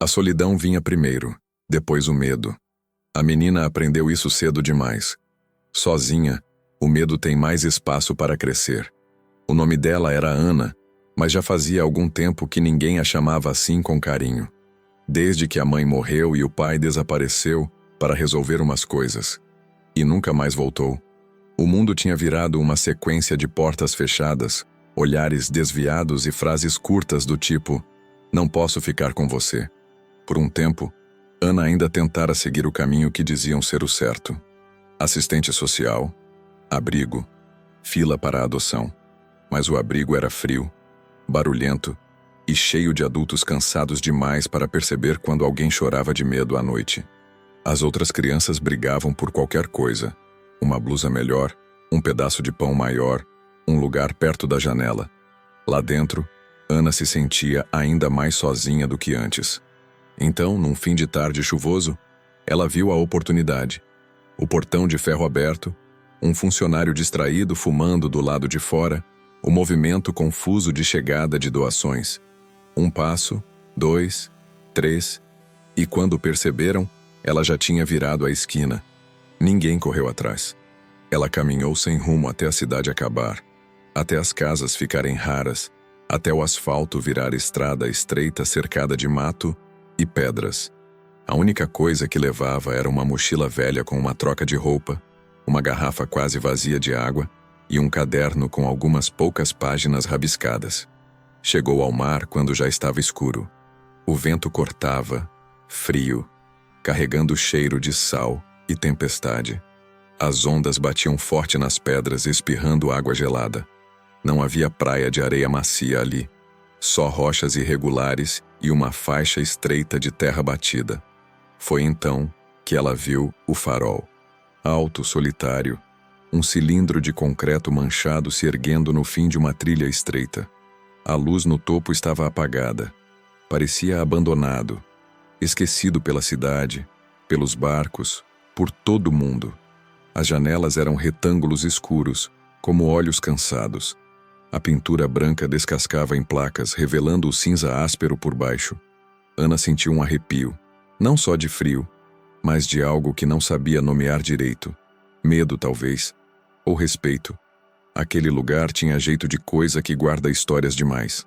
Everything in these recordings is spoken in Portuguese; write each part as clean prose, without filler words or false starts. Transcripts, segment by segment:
A solidão vinha primeiro, depois o medo. A menina aprendeu isso cedo demais. Sozinha, o medo tem mais espaço para crescer. O nome dela era Ana, mas já fazia algum tempo que ninguém a chamava assim com carinho. Desde que a mãe morreu e o pai desapareceu para resolver umas coisas. E nunca mais voltou. O mundo tinha virado uma sequência de portas fechadas, olhares desviados e frases curtas do tipo: "Não posso ficar com você." Por um tempo, Ana ainda tentara seguir o caminho que diziam ser o certo. Assistente social, abrigo, fila para a adoção. Mas o abrigo era frio, barulhento e cheio de adultos cansados demais para perceber quando alguém chorava de medo à noite. As outras crianças brigavam por qualquer coisa: uma blusa melhor, um pedaço de pão maior, um lugar perto da janela. Lá dentro, Ana se sentia ainda mais sozinha do que antes. Então, num fim de tarde chuvoso, ela viu a oportunidade. O portão de ferro aberto, um funcionário distraído fumando do lado de fora, o movimento confuso de chegada de doações. Um passo, 2, 3, e quando perceberam, ela já tinha virado a esquina. Ninguém correu atrás. Ela caminhou sem rumo até a cidade acabar, até as casas ficarem raras, até o asfalto virar estrada estreita cercada de mato e pedras. A única coisa que levava era uma mochila velha com uma troca de roupa, uma garrafa quase vazia de água e um caderno com algumas poucas páginas rabiscadas. Chegou ao mar quando já estava escuro. O vento cortava, frio, carregando o cheiro de sal e tempestade. As ondas batiam forte nas pedras, espirrando água gelada. Não havia praia de areia macia ali, só rochas irregulares e uma faixa estreita de terra batida. Foi então que ela viu o farol. Alto, solitário, um cilindro de concreto manchado se erguendo no fim de uma trilha estreita. A luz no topo estava apagada. Parecia abandonado, esquecido pela cidade, pelos barcos, por todo mundo. As janelas eram retângulos escuros, como olhos cansados. A pintura branca descascava em placas, revelando o cinza áspero por baixo. Ana sentiu um arrepio, não só de frio, mas de algo que não sabia nomear direito. Medo, talvez, ou respeito. Aquele lugar tinha jeito de coisa que guarda histórias demais.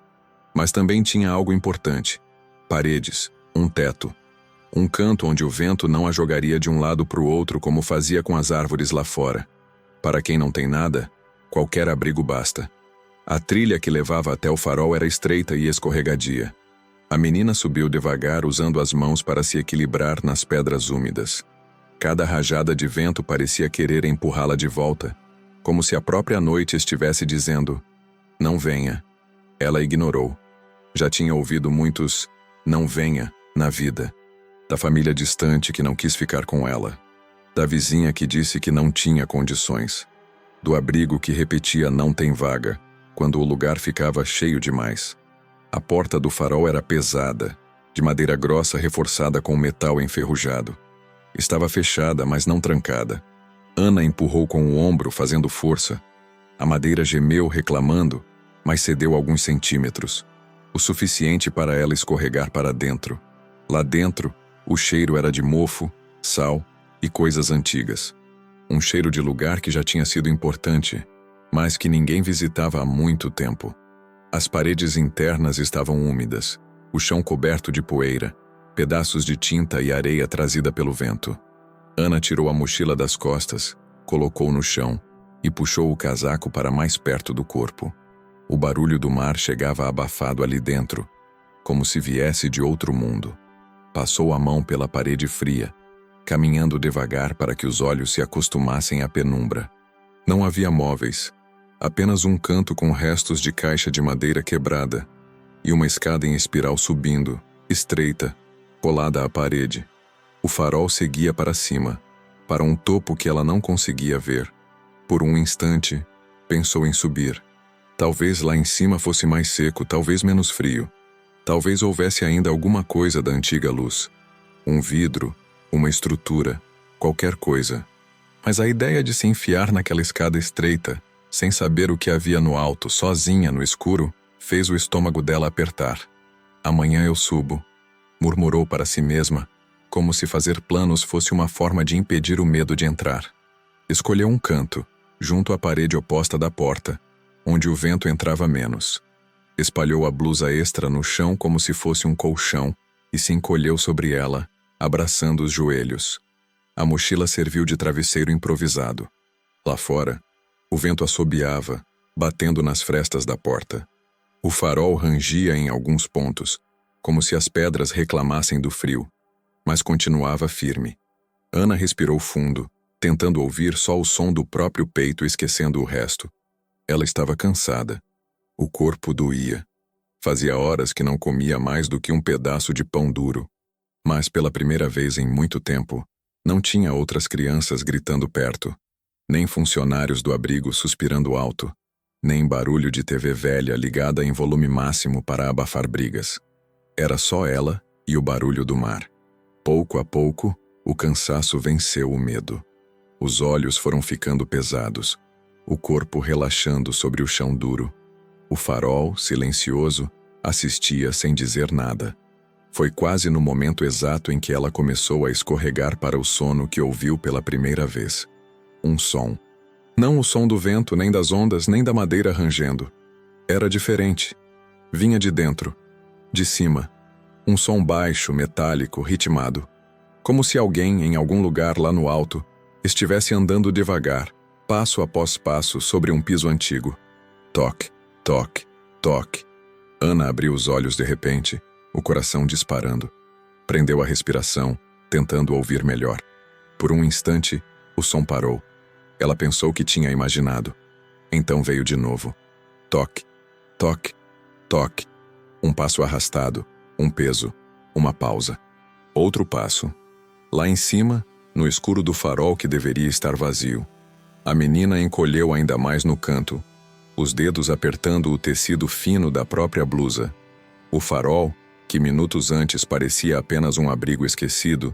Mas também tinha algo importante: paredes, um teto. Um canto onde o vento não a jogaria de um lado para o outro como fazia com as árvores lá fora. Para quem não tem nada, qualquer abrigo basta. A trilha que levava até o farol era estreita e escorregadia. A menina subiu devagar, usando as mãos para se equilibrar nas pedras úmidas. Cada rajada de vento parecia querer empurrá-la de volta, como se a própria noite estivesse dizendo: "Não venha." Ela ignorou. Já tinha ouvido muitos "não venha" na vida. Da família distante que não quis ficar com ela. Da vizinha que disse que não tinha condições. Do abrigo que repetia "não tem vaga", quando o lugar ficava cheio demais. A porta do farol era pesada, de madeira grossa reforçada com metal enferrujado. Estava fechada, mas não trancada. Ana empurrou com o ombro, fazendo força. A madeira gemeu, reclamando, mas cedeu alguns centímetros. O suficiente para ela escorregar para dentro. Lá dentro, o cheiro era de mofo, sal e coisas antigas. Um cheiro de lugar que já tinha sido importante, mas que ninguém visitava há muito tempo. As paredes internas estavam úmidas, o chão coberto de poeira, pedaços de tinta e areia trazida pelo vento. Ana tirou a mochila das costas, colocou no chão e puxou o casaco para mais perto do corpo. O barulho do mar chegava abafado ali dentro, como se viesse de outro mundo. Passou a mão pela parede fria, caminhando devagar para que os olhos se acostumassem à penumbra. Não havia móveis, apenas um canto com restos de caixa de madeira quebrada e uma escada em espiral subindo, estreita, colada à parede. O farol seguia para cima, para um topo que ela não conseguia ver. Por um instante, pensou em subir. Talvez lá em cima fosse mais seco, talvez menos frio. Talvez houvesse ainda alguma coisa da antiga luz. Um vidro, uma estrutura, qualquer coisa. Mas a ideia de se enfiar naquela escada estreita, sem saber o que havia no alto, sozinha no escuro, fez o estômago dela apertar. "Amanhã eu subo." murmurou para si mesma, como se fazer planos fosse uma forma de impedir o medo de entrar. Escolheu um canto, junto à parede oposta da porta, onde o vento entrava menos. Espalhou a blusa extra no chão como se fosse um colchão e se encolheu sobre ela, abraçando os joelhos. A mochila serviu de travesseiro improvisado. Lá fora, o vento assobiava, batendo nas frestas da porta. O farol rangia em alguns pontos, como se as pedras reclamassem do frio, mas continuava firme. Ana respirou fundo, tentando ouvir só o som do próprio peito, esquecendo o resto. Ela estava cansada. O corpo doía. Fazia horas que não comia mais do que um pedaço de pão duro. Mas pela primeira vez em muito tempo, não tinha outras crianças gritando perto, nem funcionários do abrigo suspirando alto, nem barulho de TV velha ligada em volume máximo para abafar brigas. Era só ela e o barulho do mar. Pouco a pouco, o cansaço venceu o medo. Os olhos foram ficando pesados, o corpo relaxando sobre o chão duro. O farol, silencioso, assistia sem dizer nada. Foi quase no momento exato em que ela começou a escorregar para o sono que ouviu pela primeira vez. Um som. Não o som do vento, nem das ondas, nem da madeira rangendo. Era diferente. Vinha de dentro. De cima. Um som baixo, metálico, ritmado. Como se alguém, em algum lugar lá no alto, estivesse andando devagar, passo após passo, sobre um piso antigo. Toque, toque, toque. Ana abriu os olhos de repente, o coração disparando. Prendeu a respiração, tentando ouvir melhor. Por um instante, o som parou. Ela pensou que tinha imaginado. Então veio de novo. Toque, toque, toque. Um passo arrastado, um peso, uma pausa. Outro passo. Lá em cima, no escuro do farol que deveria estar vazio. A menina encolheu ainda mais no canto, os dedos apertando o tecido fino da própria blusa. O farol, que minutos antes parecia apenas um abrigo esquecido,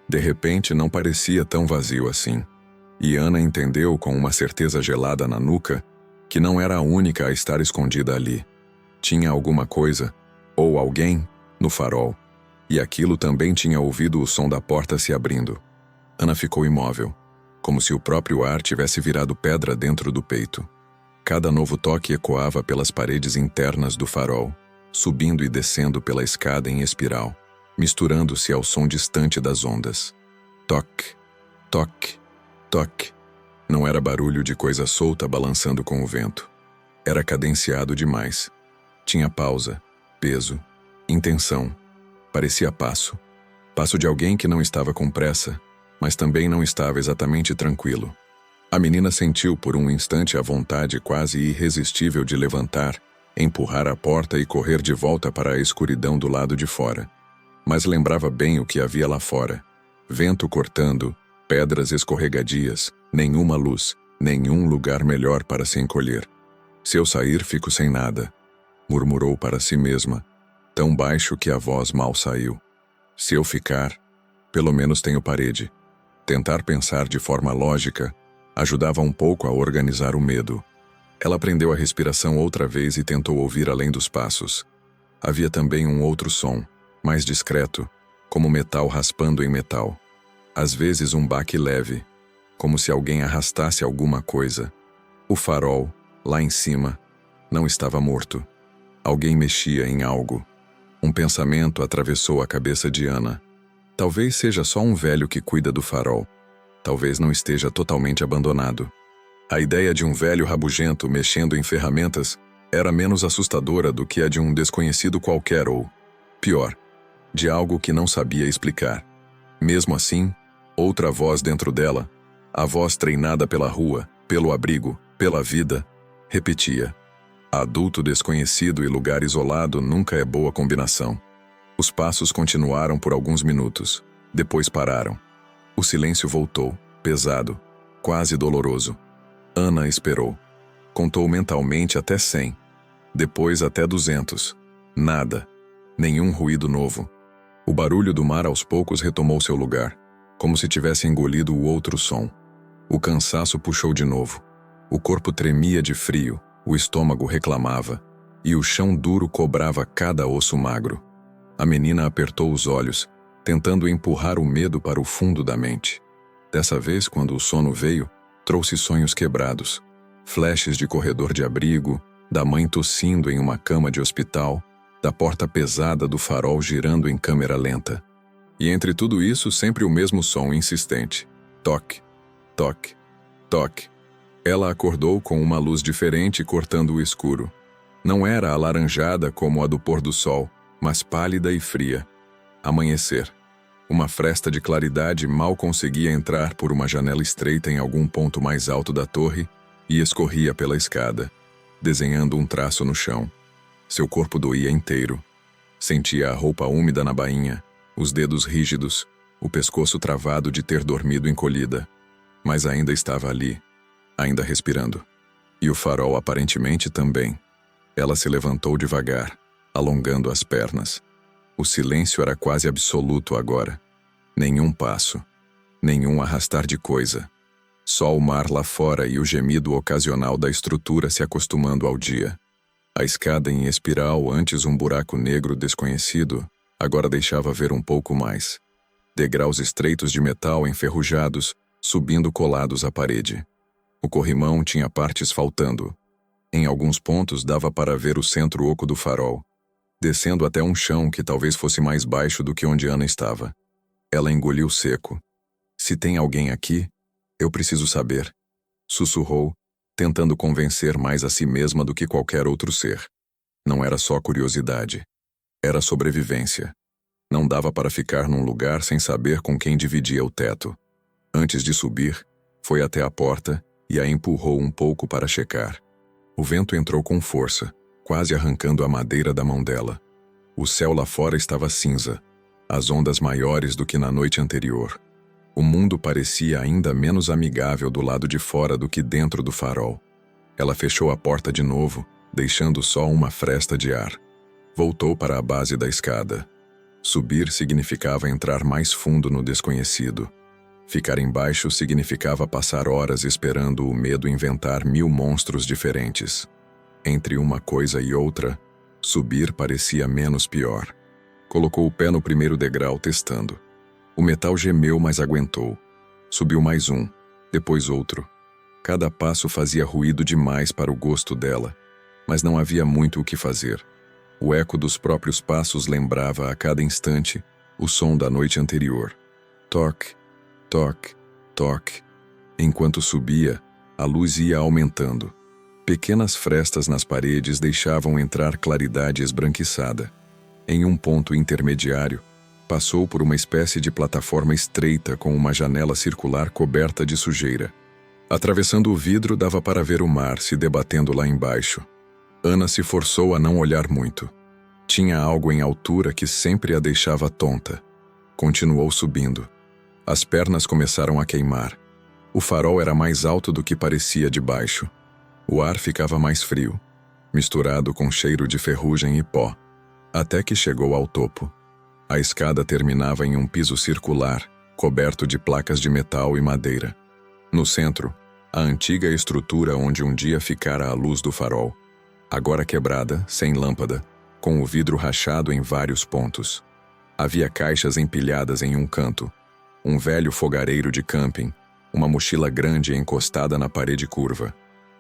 de repente não parecia tão vazio assim. E Ana entendeu com uma certeza gelada na nuca que não era a única a estar escondida ali. Tinha alguma coisa, ou alguém, no farol, e aquilo também tinha ouvido o som da porta se abrindo. Ana ficou imóvel, como se o próprio ar tivesse virado pedra dentro do peito. Cada novo toque ecoava pelas paredes internas do farol, subindo e descendo pela escada em espiral, misturando-se ao som distante das ondas. Toque, toque, toque. Não era barulho de coisa solta balançando com o vento. Era cadenciado demais. Tinha pausa, peso, intenção. Parecia passo. Passo de alguém que não estava com pressa, mas também não estava exatamente tranquilo. A menina sentiu por um instante a vontade quase irresistível de levantar, empurrar a porta e correr de volta para a escuridão do lado de fora. Mas lembrava bem o que havia lá fora. Vento cortando, pedras escorregadias, nenhuma luz, nenhum lugar melhor para se encolher. Se eu sair, fico sem nada, murmurou para si mesma, tão baixo que a voz mal saiu. Se eu ficar, pelo menos tenho parede. Tentar pensar de forma lógica ajudava um pouco a organizar o medo. Ela prendeu a respiração outra vez e tentou ouvir além dos passos. Havia também um outro som, mais discreto, como metal raspando em metal. Às vezes um baque leve, como se alguém arrastasse alguma coisa. O farol, lá em cima, não estava morto. Alguém mexia em algo. Um pensamento atravessou a cabeça de Ana. Talvez seja só um velho que cuida do farol. Talvez não esteja totalmente abandonado. A ideia de um velho rabugento mexendo em ferramentas era menos assustadora do que a de um desconhecido qualquer ou, pior, de algo que não sabia explicar. Mesmo assim, outra voz dentro dela, a voz treinada pela rua, pelo abrigo, pela vida, repetia: adulto desconhecido e lugar isolado nunca é boa combinação. Os passos continuaram por alguns minutos, depois pararam. O silêncio voltou, pesado, quase doloroso. Ana esperou. Contou mentalmente até 100, depois até 200. Nada. Nenhum ruído novo. O barulho do mar aos poucos retomou seu lugar, como se tivesse engolido o outro som. O cansaço puxou de novo. O corpo tremia de frio, o estômago reclamava, e o chão duro cobrava cada osso magro. A menina apertou os olhos, tentando empurrar o medo para o fundo da mente. Dessa vez, quando o sono veio, trouxe sonhos quebrados. Flashes de corredor de abrigo, da mãe tossindo em uma cama de hospital, da porta pesada do farol girando em câmera lenta. E entre tudo isso, sempre o mesmo som insistente. Toque, toque, toque. Ela acordou com uma luz diferente cortando o escuro. Não era alaranjada como a do pôr do sol, mas pálida e fria. Amanhecer. Uma fresta de claridade mal conseguia entrar por uma janela estreita em algum ponto mais alto da torre e escorria pela escada, desenhando um traço no chão. Seu corpo doía inteiro. Sentia a roupa úmida na bainha, os dedos rígidos, o pescoço travado de ter dormido encolhida. Mas ainda estava ali, ainda respirando. E o farol aparentemente também. Ela se levantou devagar, alongando as pernas. O silêncio era quase absoluto agora. Nenhum passo, nenhum arrastar de coisa. Só o mar lá fora e o gemido ocasional da estrutura se acostumando ao dia. A escada em espiral, antes um buraco negro desconhecido, agora deixava ver um pouco mais. Degraus estreitos de metal enferrujados, subindo colados à parede. O corrimão tinha partes faltando. Em alguns pontos dava para ver o centro oco do farol, descendo até um chão que talvez fosse mais baixo do que onde Ana estava. Ela engoliu seco. Se tem alguém aqui, eu preciso saber. Sussurrou, tentando convencer mais a si mesma do que qualquer outro ser. Não era só curiosidade. Era sobrevivência. Não dava para ficar num lugar sem saber com quem dividia o teto. Antes de subir, foi até a porta e a empurrou um pouco para checar. O vento entrou com força, quase arrancando a madeira da mão dela. O céu lá fora estava cinza, as ondas maiores do que na noite anterior. O mundo parecia ainda menos amigável do lado de fora do que dentro do farol. Ela fechou a porta de novo, deixando só uma fresta de ar. Voltou para a base da escada. Subir significava entrar mais fundo no desconhecido. Ficar embaixo significava passar horas esperando o medo inventar 1000 monstros diferentes. Entre uma coisa e outra, subir parecia menos pior. Colocou o pé no primeiro degrau, testando. O metal gemeu, mas aguentou. Subiu mais um, depois outro. Cada passo fazia ruído demais para o gosto dela, mas não havia muito o que fazer. O eco dos próprios passos lembrava a cada instante o som da noite anterior. Toque, toque, toque. Enquanto subia, a luz ia aumentando. Pequenas frestas nas paredes deixavam entrar claridade esbranquiçada. Em um ponto intermediário, passou por uma espécie de plataforma estreita com uma janela circular coberta de sujeira. Atravessando o vidro, dava para ver o mar se debatendo lá embaixo. Ana se forçou a não olhar muito. Tinha algo em altura que sempre a deixava tonta. Continuou subindo. As pernas começaram a queimar. O farol era mais alto do que parecia de baixo. O ar ficava mais frio, misturado com cheiro de ferrugem e pó, até que chegou ao topo. A escada terminava em um piso circular, coberto de placas de metal e madeira. No centro, a antiga estrutura onde um dia ficara a luz do farol, agora quebrada, sem lâmpada, com o vidro rachado em vários pontos. Havia caixas empilhadas em um canto, um velho fogareiro de camping, uma mochila grande encostada na parede curva.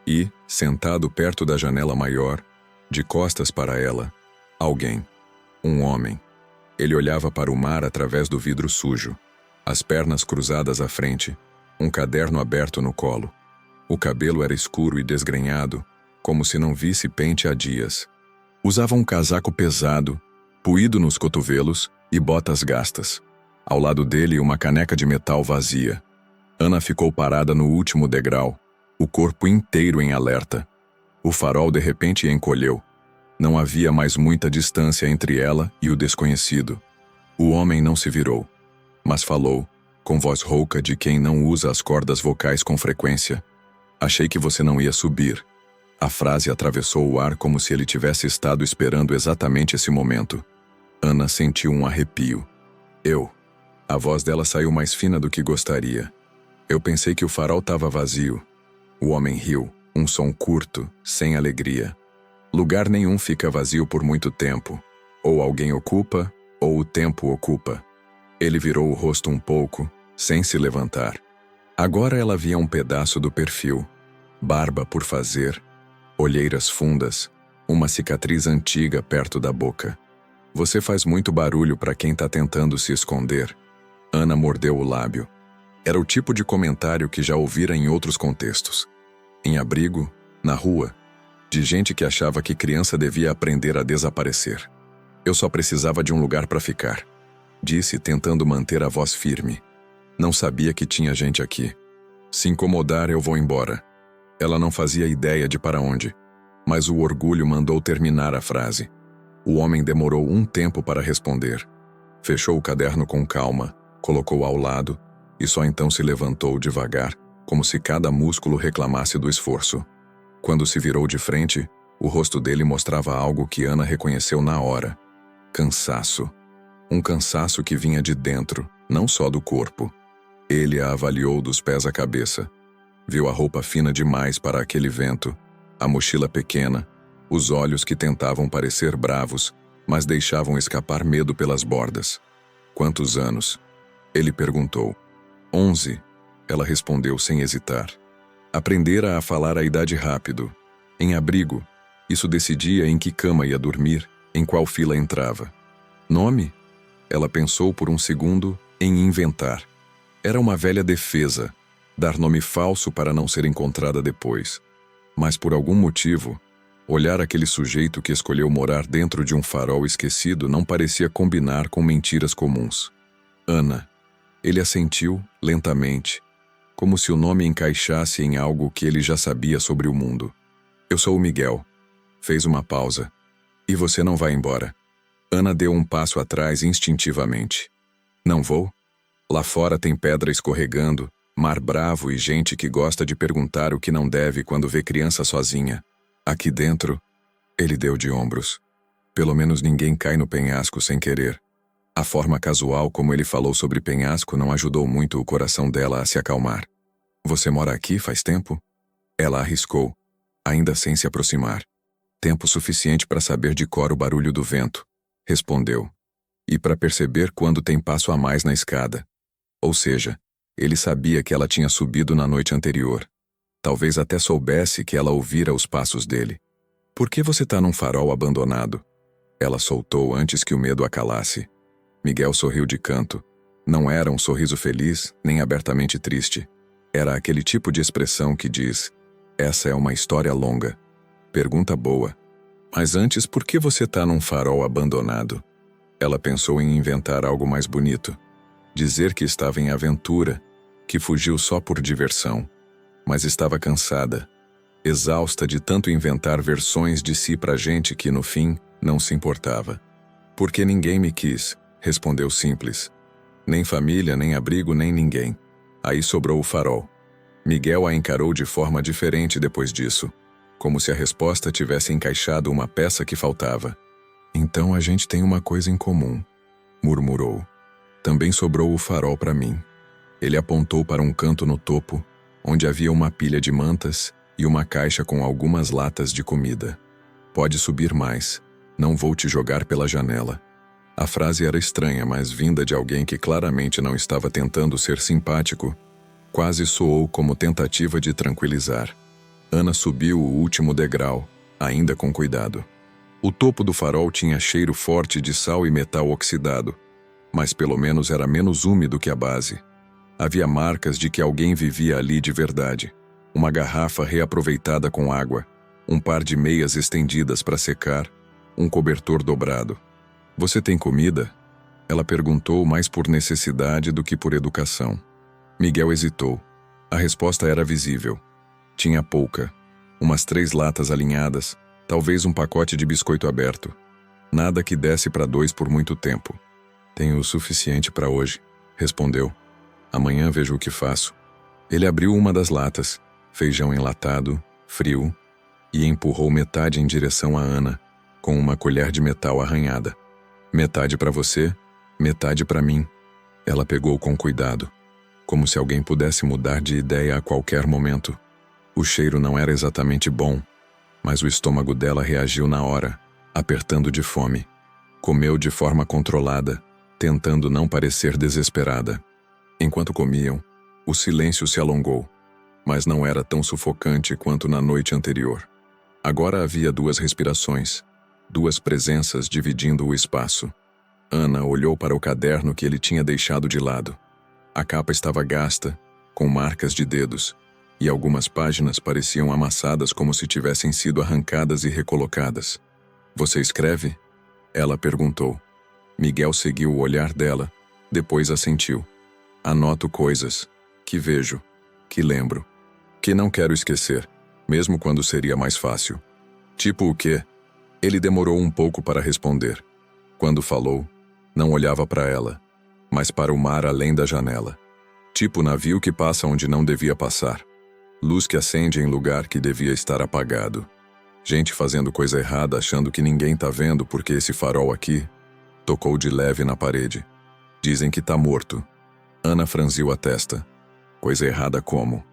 E, sentado perto da janela maior, de costas para ela, alguém. Um homem. Ele olhava para o mar através do vidro sujo, as pernas cruzadas à frente, um caderno aberto no colo. O cabelo era escuro e desgrenhado, como se não visse pente há dias. Usava um casaco pesado, puído nos cotovelos e botas gastas. Ao lado dele, uma caneca de metal vazia. Ana ficou parada no último degrau, o corpo inteiro em alerta. O farol de repente encolheu. Não havia mais muita distância entre ela e o desconhecido. O homem não se virou, mas falou, com voz rouca de quem não usa as cordas vocais com frequência. Achei que você não ia subir. A frase atravessou o ar como se ele tivesse estado esperando exatamente esse momento. Ana sentiu um arrepio. A voz dela saiu mais fina do que gostaria. Eu pensei que o farol estava vazio. O homem riu, um som curto, sem alegria. Lugar nenhum fica vazio por muito tempo. Ou alguém ocupa, Ou o tempo ocupa. Ele virou o rosto um pouco, sem se levantar. Agora ela via um pedaço do perfil. Barba por fazer, olheiras fundas, uma cicatriz antiga perto da boca. Você faz muito barulho para quem está tentando se esconder. Ana mordeu o lábio. Era o tipo de comentário que já ouvira em outros contextos. Em abrigo, na rua, de gente que achava que criança devia aprender a desaparecer. Eu só precisava de um lugar para ficar, disse, tentando manter a voz firme. Não sabia que tinha gente aqui. Se incomodar, eu vou embora. Ela não fazia ideia de para onde, mas o orgulho mandou terminar a frase. O homem demorou um tempo para responder. Fechou o caderno com calma, colocou ao lado e só então se levantou devagar, como se cada músculo reclamasse do esforço. Quando se virou de frente, o rosto dele mostrava algo que Ana reconheceu na hora. Cansaço. Um cansaço que vinha de dentro, não só do corpo. Ele a avaliou dos pés à cabeça. Viu a roupa fina demais para aquele vento, a mochila pequena, os olhos que tentavam parecer bravos, mas deixavam escapar medo pelas bordas. Quantos anos? Ele perguntou. 11. Ela respondeu sem hesitar. Aprendera a falar a idade rápido. Em abrigo, isso decidia em que cama ia dormir, em qual fila entrava. Nome? Ela pensou por um segundo em inventar. Era uma velha defesa, dar nome falso para não ser encontrada depois. Mas por algum motivo, olhar aquele sujeito que escolheu morar dentro de um farol esquecido não parecia combinar com mentiras comuns. Ana. Ele assentiu, lentamente, como se o nome encaixasse em algo que ele já sabia sobre o mundo. Eu sou o Miguel. Fez uma pausa. E você não vai embora. Ana deu um passo atrás instintivamente. Não vou? Lá fora tem pedra escorregando, mar bravo e gente que gosta de perguntar o que não deve quando vê criança sozinha. Aqui dentro, ele deu de ombros. Pelo menos ninguém cai no penhasco sem querer. A forma casual como ele falou sobre penhasco não ajudou muito o coração dela a se acalmar. Você mora aqui faz tempo? Ela arriscou, ainda sem se aproximar. Tempo suficiente para saber de cor o barulho do vento, respondeu. E para perceber quando tem passo a mais na escada. Ou seja, ele sabia que ela tinha subido na noite anterior. Talvez até soubesse que ela ouvira os passos dele. Por que você está num farol abandonado? Ela soltou antes que o medo a calasse. Miguel sorriu de canto. Não era um sorriso feliz, nem abertamente triste. Era aquele tipo de expressão que diz: essa é uma história longa. Pergunta boa. Mas antes, por que você está num farol abandonado? Ela pensou em inventar algo mais bonito. Dizer que estava em aventura, que fugiu só por diversão. Mas estava cansada, exausta de tanto inventar versões de si pra gente que, no fim, não se importava. Porque ninguém me quis, respondeu simples. Nem família, nem abrigo, nem ninguém. Aí sobrou o farol. Miguel a encarou de forma diferente depois disso, como se a resposta tivesse encaixado uma peça que faltava. Então a gente tem uma coisa em comum, murmurou. Também sobrou o farol para mim. Ele apontou para um canto no topo, onde havia uma pilha de mantas e uma caixa com algumas latas de comida. Pode subir mais, não vou te jogar pela janela. A frase era estranha, mas vinda de alguém que claramente não estava tentando ser simpático, quase soou como tentativa de tranquilizar. Ana subiu o último degrau, ainda com cuidado. O topo do farol tinha cheiro forte de sal e metal oxidado, mas pelo menos era menos úmido que a base. Havia marcas de que alguém vivia ali de verdade. Uma garrafa reaproveitada com água, um par de meias estendidas para secar, um cobertor dobrado. Você tem comida? Ela perguntou mais por necessidade do que por educação. Miguel hesitou. A resposta era visível. Tinha pouca. Umas 3 latas alinhadas, talvez um pacote de biscoito aberto. Nada que desse para 2 por muito tempo. Tenho o suficiente para hoje, respondeu. Amanhã vejo o que faço. Ele abriu uma das latas, feijão enlatado, frio, e empurrou metade em direção a Ana, com uma colher de metal arranhada. Metade para você, metade para mim. Ela pegou com cuidado, como se alguém pudesse mudar de ideia a qualquer momento. O cheiro não era exatamente bom, mas o estômago dela reagiu na hora, apertando de fome. Comeu de forma controlada, tentando não parecer desesperada. Enquanto comiam, o silêncio se alongou, mas não era tão sufocante quanto na noite anterior. Agora havia 2 respirações, 2 presenças dividindo o espaço. Ana olhou para o caderno que ele tinha deixado de lado. A capa estava gasta, com marcas de dedos, e algumas páginas pareciam amassadas como se tivessem sido arrancadas e recolocadas. "Você escreve?" Ela perguntou. Miguel seguiu o olhar dela, depois assentiu. "Anoto coisas que vejo, que lembro, que não quero esquecer, mesmo quando seria mais fácil." "Tipo o quê?" Ele demorou um pouco para responder. Quando falou, não olhava para ela, mas para o mar além da janela. Tipo navio que passa onde não devia passar. Luz que acende em lugar que devia estar apagado. Gente fazendo coisa errada achando que ninguém tá vendo porque esse farol aqui tocou de leve na parede. Dizem que tá morto. Ana franziu a testa. Coisa errada como?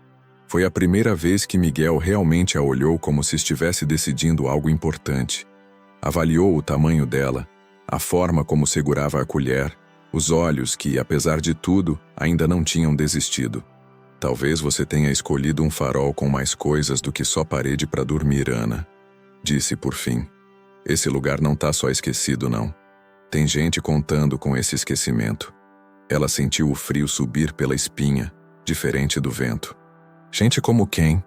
Foi a primeira vez que Miguel realmente a olhou como se estivesse decidindo algo importante. Avaliou o tamanho dela, a forma como segurava a colher, os olhos que, apesar de tudo, ainda não tinham desistido. "Talvez você tenha escolhido um farol com mais coisas do que só parede para dormir, Ana", disse por fim. "Esse lugar não tá só esquecido, não. Tem gente contando com esse esquecimento." Ela sentiu o frio subir pela espinha, diferente do vento. "Gente como quem?"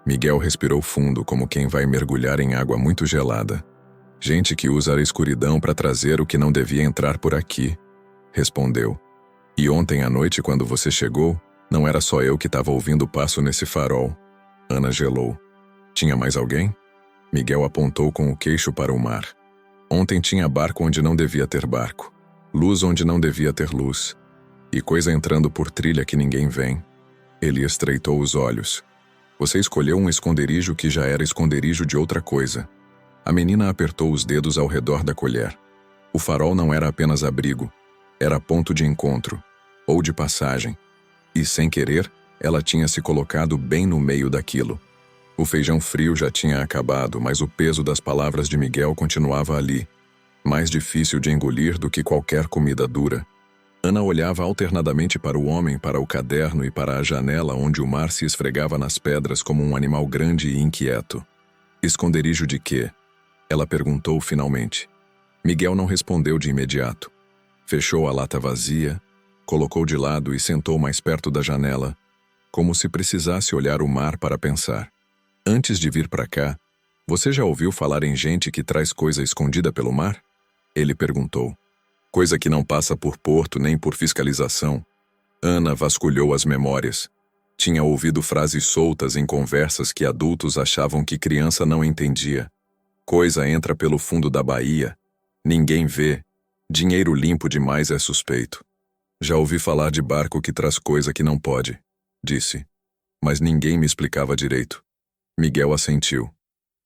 Miguel respirou fundo, como quem vai mergulhar em água muito gelada. "Gente que usa a escuridão para trazer o que não devia entrar por aqui", respondeu. "E ontem à noite, quando você chegou, não era só eu que estava ouvindo o passo nesse farol." Ana gelou. "Tinha mais alguém?" Miguel apontou com o queixo para o mar. "Ontem tinha barco onde não devia ter barco. Luz onde não devia ter luz. E coisa entrando por trilha que ninguém vem." Ele estreitou os olhos. "Você escolheu um esconderijo que já era esconderijo de outra coisa." A menina apertou os dedos ao redor da colher. O farol não era apenas abrigo, era ponto de encontro, ou de passagem. E, sem querer, ela tinha se colocado bem no meio daquilo. O feijão frio já tinha acabado, mas o peso das palavras de Miguel continuava ali, mais difícil de engolir do que qualquer comida dura. Ana olhava alternadamente para o homem, para o caderno e para a janela onde o mar se esfregava nas pedras como um animal grande e inquieto. "Esconderijo de quê?" ela perguntou finalmente. Miguel não respondeu de imediato. Fechou a lata vazia, colocou de lado e sentou mais perto da janela, como se precisasse olhar o mar para pensar. "Antes de vir para cá, você já ouviu falar em gente que traz coisa escondida pelo mar?" Ele perguntou. "Coisa que não passa por porto nem por fiscalização." Ana vasculhou as memórias. Tinha ouvido frases soltas em conversas que adultos achavam que criança não entendia. "Coisa entra pelo fundo da baía. Ninguém vê. Dinheiro limpo demais é suspeito." "Já ouvi falar de barco que traz coisa que não pode", disse. Mas ninguém me explicava direito. Miguel assentiu.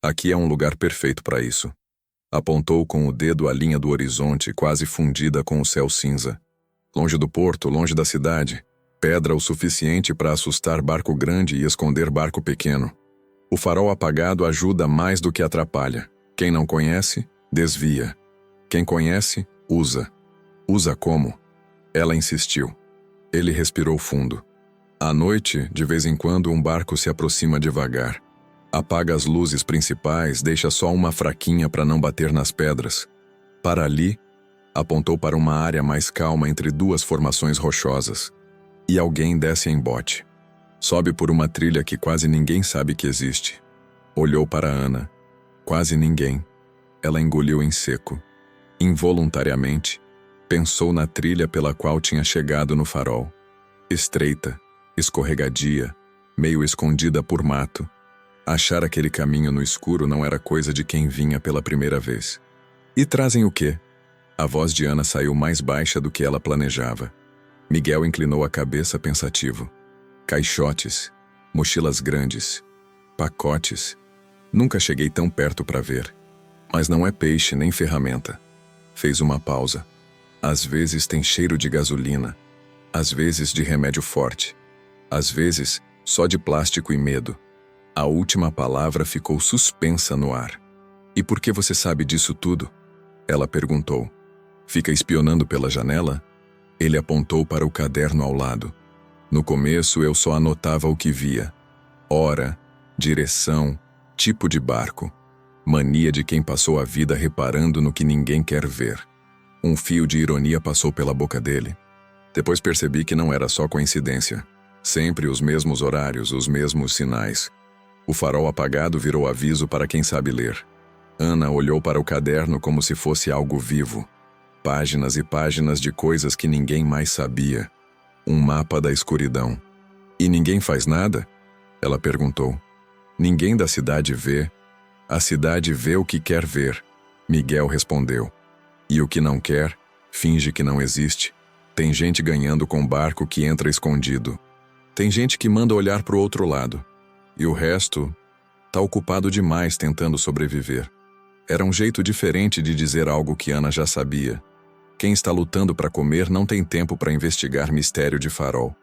"Aqui é um lugar perfeito para isso." Apontou com o dedo a linha do horizonte quase fundida com o céu cinza. Longe do porto, longe da cidade. Pedra o suficiente para assustar barco grande e esconder barco pequeno. O farol apagado ajuda mais do que atrapalha. Quem não conhece, desvia. Quem conhece, usa. Usa como? Ela insistiu. Ele respirou fundo. À noite, de vez em quando, um barco se aproxima devagar. Apaga as luzes principais, deixa só uma fraquinha para não bater nas pedras. Para ali, apontou para uma área mais calma entre 2 formações rochosas. E alguém desce em bote. Sobe por uma trilha que quase ninguém sabe que existe. Olhou para Ana. Quase ninguém. Ela engoliu em seco. Involuntariamente, pensou na trilha pela qual tinha chegado no farol. Estreita, escorregadia, meio escondida por mato. Achar aquele caminho no escuro não era coisa de quem vinha pela primeira vez. "E trazem o quê?" A voz de Ana saiu mais baixa do que ela planejava. Miguel inclinou a cabeça pensativo. "Caixotes, mochilas grandes, pacotes. Nunca cheguei tão perto para ver. Mas não é peixe nem ferramenta." Fez uma pausa. "Às vezes tem cheiro de gasolina. Às vezes de remédio forte. Às vezes só de plástico e medo." A última palavra ficou suspensa no ar. "E por que você sabe disso tudo?" Ela perguntou. Fica espionando pela janela? Ele apontou para o caderno ao lado. No começo eu só anotava o que via. Hora, direção, tipo de barco. Mania de quem passou a vida reparando no que ninguém quer ver. Um fio de ironia passou pela boca dele. Depois percebi que não era só coincidência. Sempre os mesmos horários, os mesmos sinais. O farol apagado virou aviso para quem sabe ler. Ana olhou para o caderno como se fosse algo vivo. Páginas e páginas de coisas que ninguém mais sabia. Um mapa da escuridão. E ninguém faz nada? Ela perguntou. Ninguém da cidade vê. A cidade vê o que quer ver. Miguel respondeu. E o que não quer, finge que não existe. Tem gente ganhando com barco que entra escondido. Tem gente que manda olhar para o outro lado. E o resto tá ocupado demais tentando sobreviver. Era um jeito diferente de dizer algo que Ana já sabia. Quem está lutando para comer não tem tempo para investigar mistério de farol.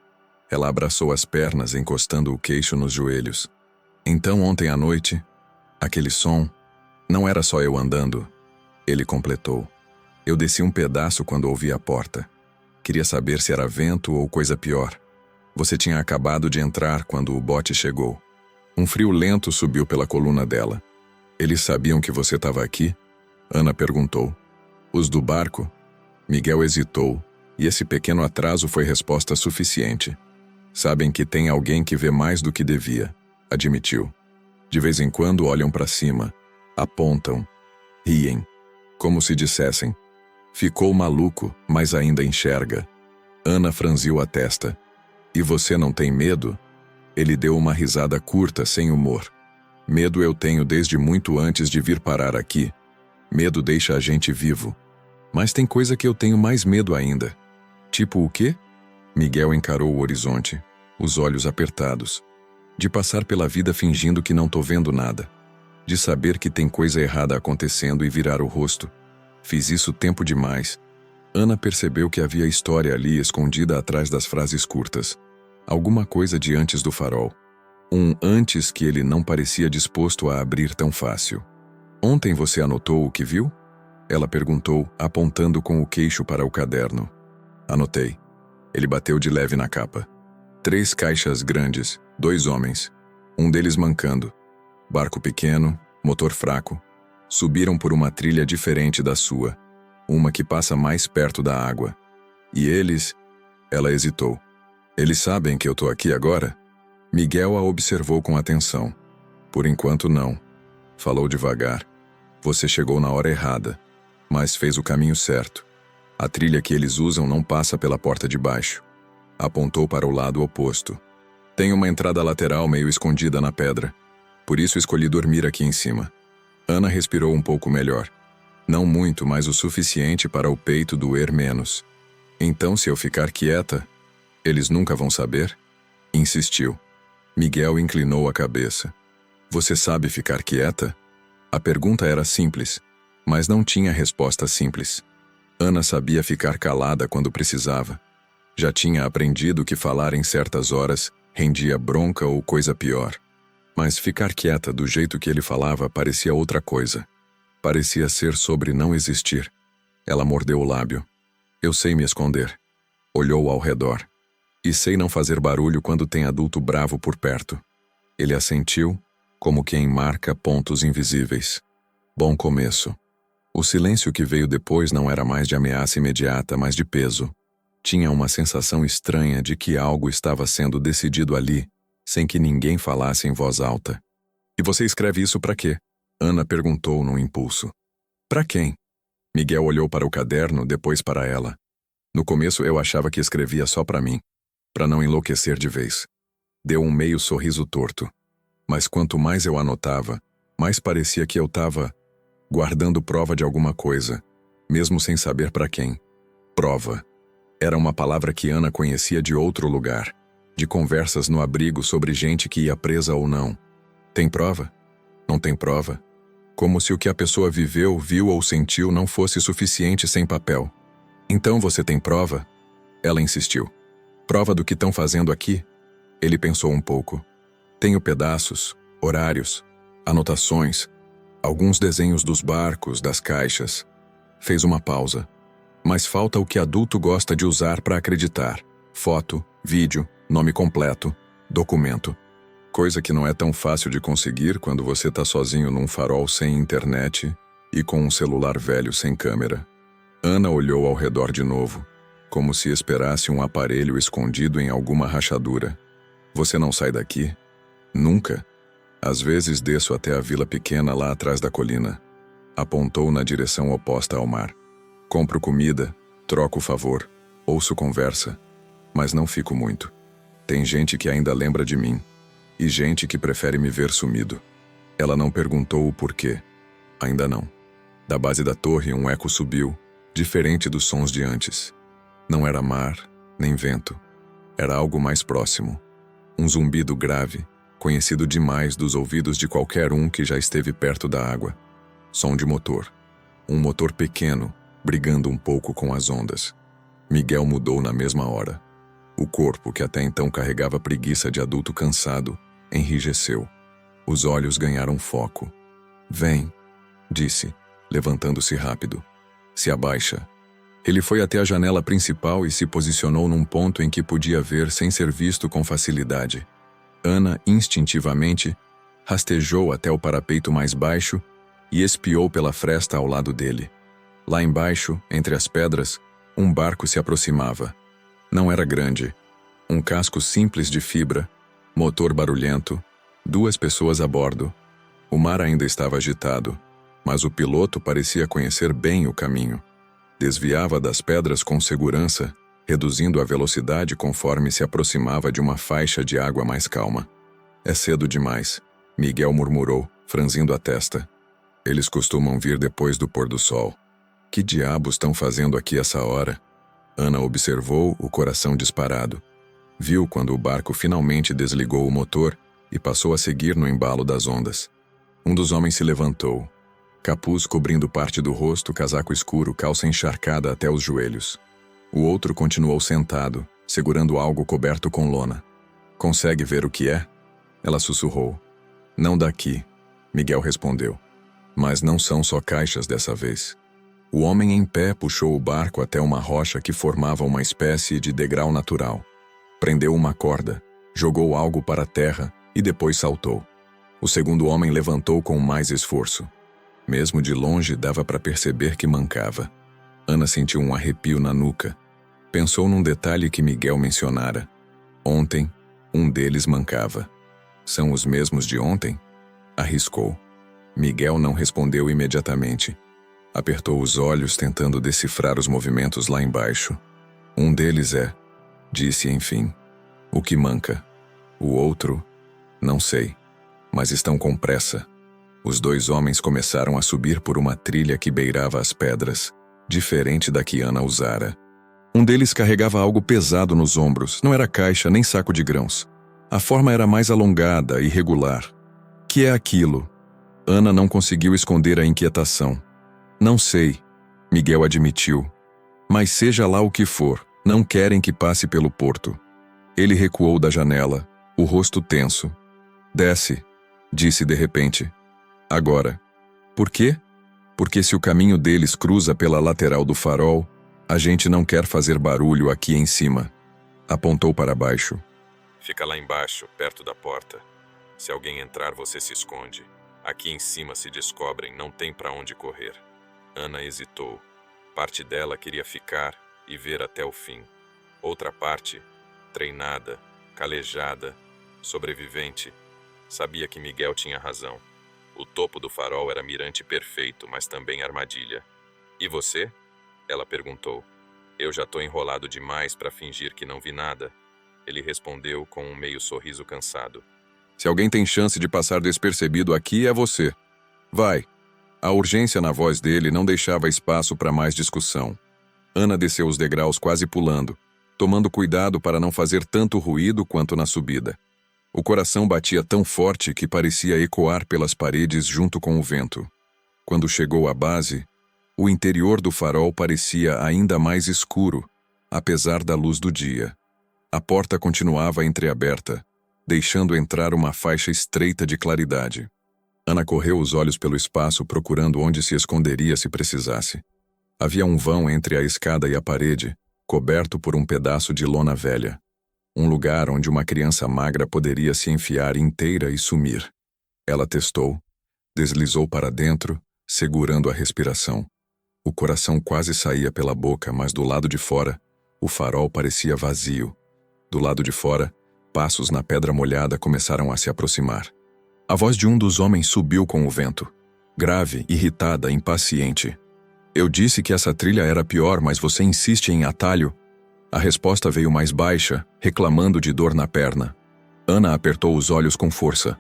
Ela abraçou as pernas, encostando o queixo nos joelhos. Então, ontem à noite, aquele som, não era só eu andando. Ele completou. Eu desci um pedaço quando ouvi a porta. Queria saber se era vento ou coisa pior. Você tinha acabado de entrar quando o bote chegou. Um frio lento subiu pela coluna dela. Eles sabiam que você estava aqui? Ana perguntou. Os do barco? Miguel hesitou, e esse pequeno atraso foi resposta suficiente. Sabem que tem alguém que vê mais do que devia, admitiu. De vez em quando olham para cima, apontam, riem, como se dissessem. Ficou maluco, mas ainda enxerga. Ana franziu a testa. E você não tem medo? Ele deu uma risada curta, sem humor. Medo eu tenho desde muito antes de vir parar aqui. Medo deixa a gente vivo. Mas tem coisa que eu tenho mais medo ainda. Tipo o quê? Miguel encarou o horizonte, os olhos apertados. De passar pela vida fingindo que não tô vendo nada. De saber que tem coisa errada acontecendo e virar o rosto. Fiz isso tempo demais. Ana percebeu que havia história ali escondida atrás das frases curtas. Alguma coisa de antes do farol. Um antes que ele não parecia disposto a abrir tão fácil. Ontem você anotou o que viu? Ela perguntou, apontando com o queixo para o caderno. Anotei. Ele bateu de leve na capa. 3 caixas grandes, 2 homens. Um deles mancando. Barco pequeno, motor fraco. Subiram por uma trilha diferente da sua. Uma que passa mais perto da água. E eles... Ela hesitou. Eles sabem que eu tô aqui agora? Miguel a observou com atenção. Por enquanto não. Falou devagar. Você chegou na hora errada. Mas fez o caminho certo. A trilha que eles usam não passa pela porta de baixo. Apontou para o lado oposto. Tem uma entrada lateral meio escondida na pedra. Por isso escolhi dormir aqui em cima. Ana respirou um pouco melhor. Não muito, mas o suficiente para o peito doer menos. Então, se eu ficar quieta, eles nunca vão saber? Insistiu. Miguel inclinou a cabeça. Você sabe ficar quieta? A pergunta era simples, mas não tinha resposta simples. Ana sabia ficar calada quando precisava. Já tinha aprendido que falar em certas horas rendia bronca ou coisa pior. Mas ficar quieta do jeito que ele falava parecia outra coisa. Parecia ser sobre não existir. Ela mordeu o lábio. Eu sei me esconder. Olhou ao redor. E sei não fazer barulho quando tem adulto bravo por perto. Ele assentiu, como quem marca pontos invisíveis. Bom começo. O silêncio que veio depois não era mais de ameaça imediata, mas de peso. Tinha uma sensação estranha de que algo estava sendo decidido ali, sem que ninguém falasse em voz alta. E você escreve isso para quê? Ana perguntou num impulso. Para quem? Miguel olhou para o caderno, depois para ela. No começo eu achava que escrevia só para mim, para não enlouquecer de vez. Deu um meio sorriso torto. Mas quanto mais eu anotava, mais parecia que eu estava guardando prova de alguma coisa, mesmo sem saber para quem. Prova. Era uma palavra que Ana conhecia de outro lugar, de conversas no abrigo sobre gente que ia presa ou não. Tem prova? Não tem prova? Como se o que a pessoa viveu, viu ou sentiu não fosse suficiente sem papel. Então você tem prova? Ela insistiu. Prova do que estão fazendo aqui? Ele pensou um pouco. Tenho pedaços, horários, anotações, alguns desenhos dos barcos, das caixas. Fez uma pausa. Mas falta o que adulto gosta de usar para acreditar: foto, vídeo, nome completo, documento. Coisa que não é tão fácil de conseguir quando você tá sozinho num farol sem internet e com um celular velho sem câmera. Ana olhou ao redor de novo, como se esperasse um aparelho escondido em alguma rachadura. Você não sai daqui? Nunca? Às vezes desço até a vila pequena lá atrás da colina. Apontou na direção oposta ao mar. Compro comida, troco favor, ouço conversa, mas não fico muito. Tem gente que ainda lembra de mim, e gente que prefere me ver sumido. Ela não perguntou o porquê. Ainda não. Da base da torre um eco subiu, diferente dos sons de antes. Não era mar, nem vento. Era algo mais próximo. Um zumbido grave, conhecido demais dos ouvidos de qualquer um que já esteve perto da água. Som de motor. Um motor pequeno, brigando um pouco com as ondas. Miguel mudou na mesma hora. O corpo, que até então carregava preguiça de adulto cansado, enrijeceu. Os olhos ganharam foco. Vem, disse, levantando-se rápido. Se abaixa. Ele foi até a janela principal e se posicionou num ponto em que podia ver sem ser visto com facilidade. Ana, instintivamente, rastejou até o parapeito mais baixo e espiou pela fresta ao lado dele. Lá embaixo, entre as pedras, um barco se aproximava. Não era grande. Um casco simples de fibra, motor barulhento, 2 pessoas a bordo. O mar ainda estava agitado, mas o piloto parecia conhecer bem o caminho. Desviava das pedras com segurança, reduzindo a velocidade conforme se aproximava de uma faixa de água mais calma. É cedo demais, Miguel murmurou, franzindo a testa. Eles costumam vir depois do pôr do sol. Que diabos estão fazendo aqui essa hora? Ana observou, o coração disparado. Viu quando o barco finalmente desligou o motor e passou a seguir no embalo das ondas. Um dos homens se levantou. Capuz cobrindo parte do rosto, casaco escuro, calça encharcada até os joelhos. O outro continuou sentado, segurando algo coberto com lona. Consegue ver o que é? Ela sussurrou. Não daqui, Miguel respondeu. Mas não são só caixas dessa vez. O homem em pé puxou o barco até uma rocha que formava uma espécie de degrau natural. Prendeu uma corda, jogou algo para a terra e depois saltou. O segundo homem levantou com mais esforço. Mesmo de longe dava para perceber que mancava. Ana sentiu um arrepio na nuca. Pensou num detalhe que Miguel mencionara. Ontem, um deles mancava. São os mesmos de ontem? Arriscou. Miguel não respondeu imediatamente. Apertou os olhos tentando decifrar os movimentos lá embaixo. Um deles disse enfim. O que manca? O outro? Não sei. Mas estão com pressa. Os 2 homens começaram a subir por uma trilha que beirava as pedras, diferente da que Ana usara. Um deles carregava algo pesado nos ombros, não era caixa nem saco de grãos. A forma era mais alongada e irregular. Que é aquilo? Ana não conseguiu esconder a inquietação. Não sei, Miguel admitiu. Mas seja lá o que for, não querem que passe pelo porto. Ele recuou da janela, o rosto tenso. Desce, disse de repente. Agora. Por quê? Porque se o caminho deles cruza pela lateral do farol, a gente não quer fazer barulho aqui em cima. Apontou para baixo. Fica lá embaixo, perto da porta. Se alguém entrar, você se esconde. Aqui em cima se descobrem, não tem para onde correr. Ana hesitou. Parte dela queria ficar e ver até o fim. Outra parte, treinada, calejada, sobrevivente, sabia que Miguel tinha razão. O topo do farol era mirante perfeito, mas também armadilha. E você? Ela perguntou. Eu já tô enrolado demais para fingir que não vi nada. Ele respondeu com um meio sorriso cansado. Se alguém tem chance de passar despercebido aqui, é você. Vai. A urgência na voz dele não deixava espaço para mais discussão. Ana desceu os degraus quase pulando, tomando cuidado para não fazer tanto ruído quanto na subida. O coração batia tão forte que parecia ecoar pelas paredes junto com o vento. Quando chegou à base, o interior do farol parecia ainda mais escuro, apesar da luz do dia. A porta continuava entreaberta, deixando entrar uma faixa estreita de claridade. Ana correu os olhos pelo espaço procurando onde se esconderia se precisasse. Havia um vão entre a escada e a parede, coberto por um pedaço de lona velha. Um lugar onde uma criança magra poderia se enfiar inteira e sumir. Ela testou, deslizou para dentro, segurando a respiração. O coração quase saía pela boca, mas do lado de fora, o farol parecia vazio. Do lado de fora, passos na pedra molhada começaram a se aproximar. A voz de um dos homens subiu com o vento. Grave, irritada, impaciente. Eu disse que essa trilha era pior, mas você insiste em atalho. A resposta veio mais baixa, reclamando de dor na perna. Ana apertou os olhos com força.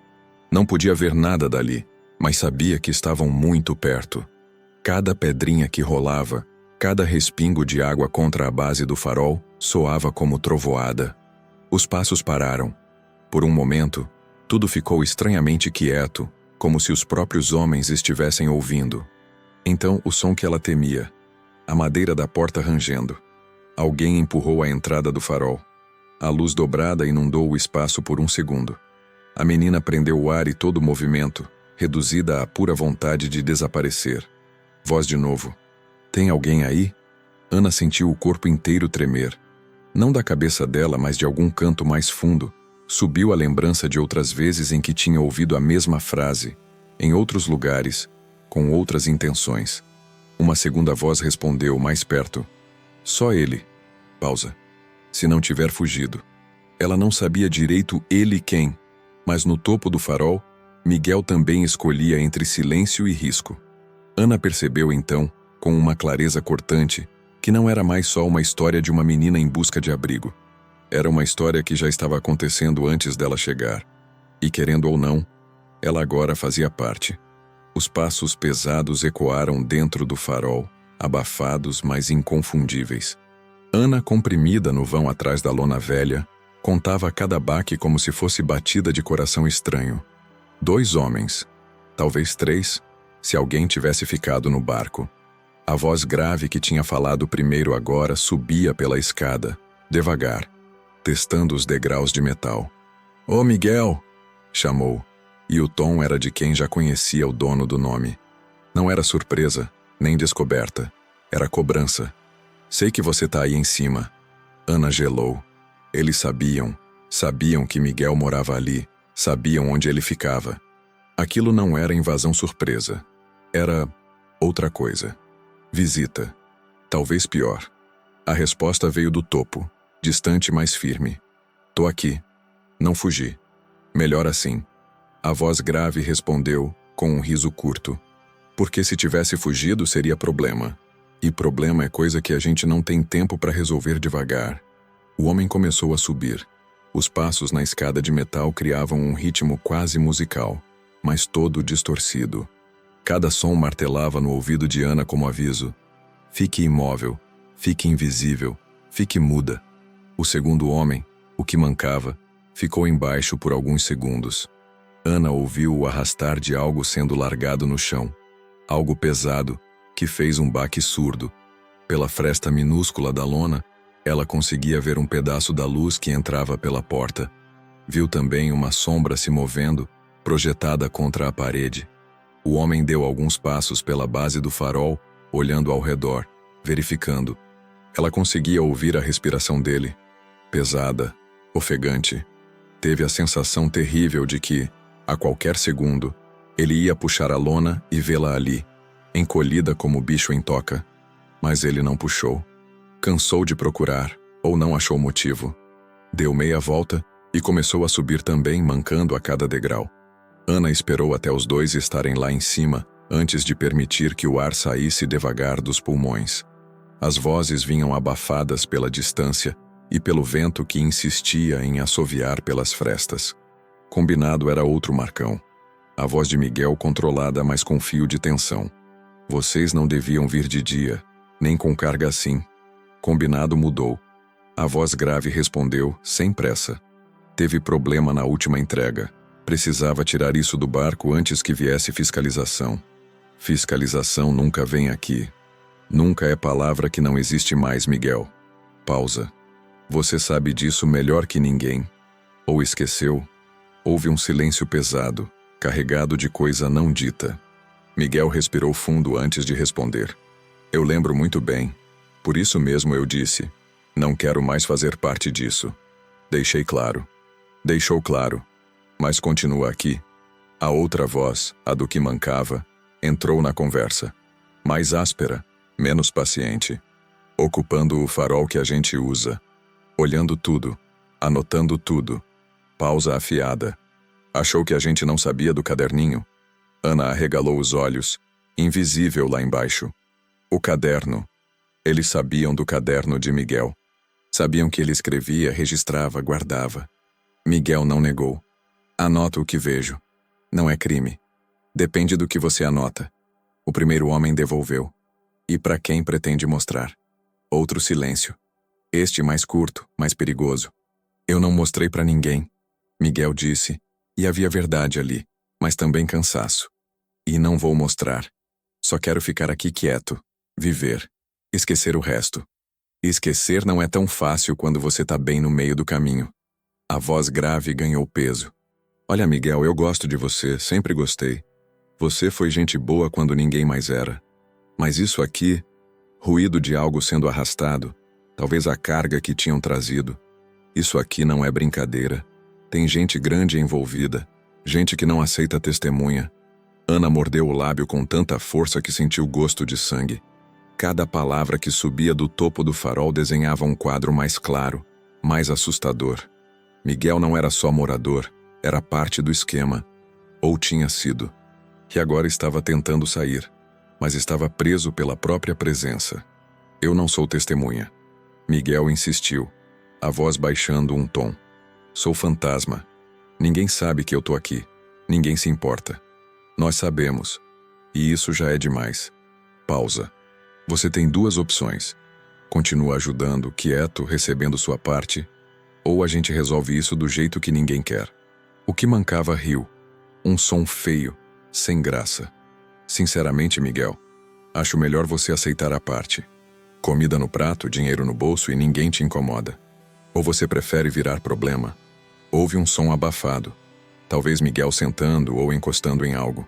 Não podia ver nada dali, mas sabia que estavam muito perto. Cada pedrinha que rolava, cada respingo de água contra a base do farol, soava como trovoada. Os passos pararam. Por um momento, tudo ficou estranhamente quieto, como se os próprios homens estivessem ouvindo. Então, o som que ela temia. A madeira da porta rangendo. Alguém empurrou a entrada do farol. A luz dobrada inundou o espaço por um segundo. A menina prendeu o ar e todo o movimento, reduzida à pura vontade de desaparecer. Voz de novo. Tem alguém aí? Ana sentiu o corpo inteiro tremer. Não da cabeça dela, mas de algum canto mais fundo. Subiu a lembrança de outras vezes em que tinha ouvido a mesma frase, em outros lugares, com outras intenções. Uma segunda voz respondeu mais perto. Só ele. Pausa. Se não tiver fugido. Ela não sabia direito ele quem, mas no topo do farol, Miguel também escolhia entre silêncio e risco. Ana percebeu então, com uma clareza cortante, que não era mais só uma história de uma menina em busca de abrigo. Era uma história que já estava acontecendo antes dela chegar. E querendo ou não, ela agora fazia parte. Os passos pesados ecoaram dentro do farol, abafados, mas inconfundíveis. Ana, comprimida no vão atrás da lona velha, contava cada baque como se fosse batida de coração estranho. 2 homens, talvez 3, se alguém tivesse ficado no barco. A voz grave que tinha falado primeiro agora subia pela escada, devagar, testando os degraus de metal. «Ô, Miguel!» chamou, e o tom era de quem já conhecia o dono do nome. Não era surpresa, nem descoberta, era cobrança. «Sei que você tá aí em cima». Ana gelou. Eles sabiam que Miguel morava ali, sabiam onde ele ficava. Aquilo não era invasão surpresa. Era outra coisa. Visita. Talvez pior. A resposta veio do topo, distante, mas firme. «Tô aqui. Não fugi. Melhor assim». A voz grave respondeu, com um riso curto. «Porque se tivesse fugido seria problema. E problema é coisa que a gente não tem tempo para resolver devagar». O homem começou a subir. Os passos na escada de metal criavam um ritmo quase musical, mas todo distorcido. Cada som martelava no ouvido de Ana como aviso. Fique imóvel, fique invisível, fique muda. O segundo homem, o que mancava, ficou embaixo por alguns segundos. Ana ouviu o arrastar de algo sendo largado no chão. Algo pesado, que fez um baque surdo. Pela fresta minúscula da lona, ela conseguia ver um pedaço da luz que entrava pela porta. Viu também uma sombra se movendo, projetada contra a parede. O homem deu alguns passos pela base do farol, olhando ao redor, verificando. Ela conseguia ouvir a respiração dele. Pesada, ofegante. Teve a sensação terrível de que, a qualquer segundo, ele ia puxar a lona e vê-la ali, encolhida como bicho em toca. Mas ele não puxou. Cansou de procurar, ou não achou motivo. Deu meia volta e começou a subir também, mancando a cada degrau. Ana esperou até os 2 estarem lá em cima, antes de permitir que o ar saísse devagar dos pulmões. As vozes vinham abafadas pela distância e pelo vento que insistia em assoviar pelas frestas. Combinado era outro Marcão. A voz de Miguel controlada, mas com fio de tensão. Vocês não deviam vir de dia, nem com carga assim. Combinado mudou. A voz grave respondeu, sem pressa. Teve problema na última entrega. Precisava tirar isso do barco antes que viesse fiscalização. Fiscalização nunca vem aqui. Nunca é palavra que não existe mais, Miguel. Pausa. Você sabe disso melhor que ninguém. Ou esqueceu? Houve um silêncio pesado, carregado de coisa não dita. Miguel respirou fundo antes de responder. Eu lembro muito bem. Por isso mesmo eu disse: não quero mais fazer parte disso. Deixei claro. Deixou claro. Mas continua aqui. A outra voz, a do que mancava, entrou na conversa. Mais áspera, menos paciente. Ocupando o farol que a gente usa. Olhando tudo. Anotando tudo. Pausa afiada. Achou que a gente não sabia do caderninho? Ana arregalou os olhos, invisível lá embaixo. O caderno. Eles sabiam do caderno de Miguel. Sabiam que ele escrevia, registrava, guardava. Miguel não negou. Anoto o que vejo. Não é crime. Depende do que você anota. O primeiro homem devolveu. E para quem pretende mostrar? Outro silêncio. Este mais curto, mais perigoso. Eu não mostrei para ninguém. Miguel disse, e havia verdade ali, mas também cansaço. E não vou mostrar. Só quero ficar aqui quieto, viver, esquecer o resto. Esquecer não é tão fácil quando você tá bem no meio do caminho. A voz grave ganhou peso. Olha, Miguel, eu gosto de você, sempre gostei. Você foi gente boa quando ninguém mais era. Mas isso aqui, ruído de algo sendo arrastado, talvez a carga que tinham trazido. Isso aqui não é brincadeira. Tem gente grande envolvida, gente que não aceita testemunha. Ana mordeu o lábio com tanta força que sentiu gosto de sangue. Cada palavra que subia do topo do farol desenhava um quadro mais claro, mais assustador. Miguel não era só morador, era parte do esquema. Ou tinha sido. E agora estava tentando sair, mas estava preso pela própria presença. Eu não sou testemunha. Miguel insistiu, a voz baixando um tom. Sou fantasma. Ninguém sabe que eu tô aqui. Ninguém se importa. Nós sabemos. E isso já é demais. Pausa. Você tem duas opções. Continua ajudando, quieto, recebendo sua parte, ou a gente resolve isso do jeito que ninguém quer. O que mancava riu. Um som feio, sem graça. Sinceramente, Miguel, acho melhor você aceitar a parte. Comida no prato, dinheiro no bolso e ninguém te incomoda. Ou você prefere virar problema? Houve um som abafado. Talvez Miguel sentando ou encostando em algo.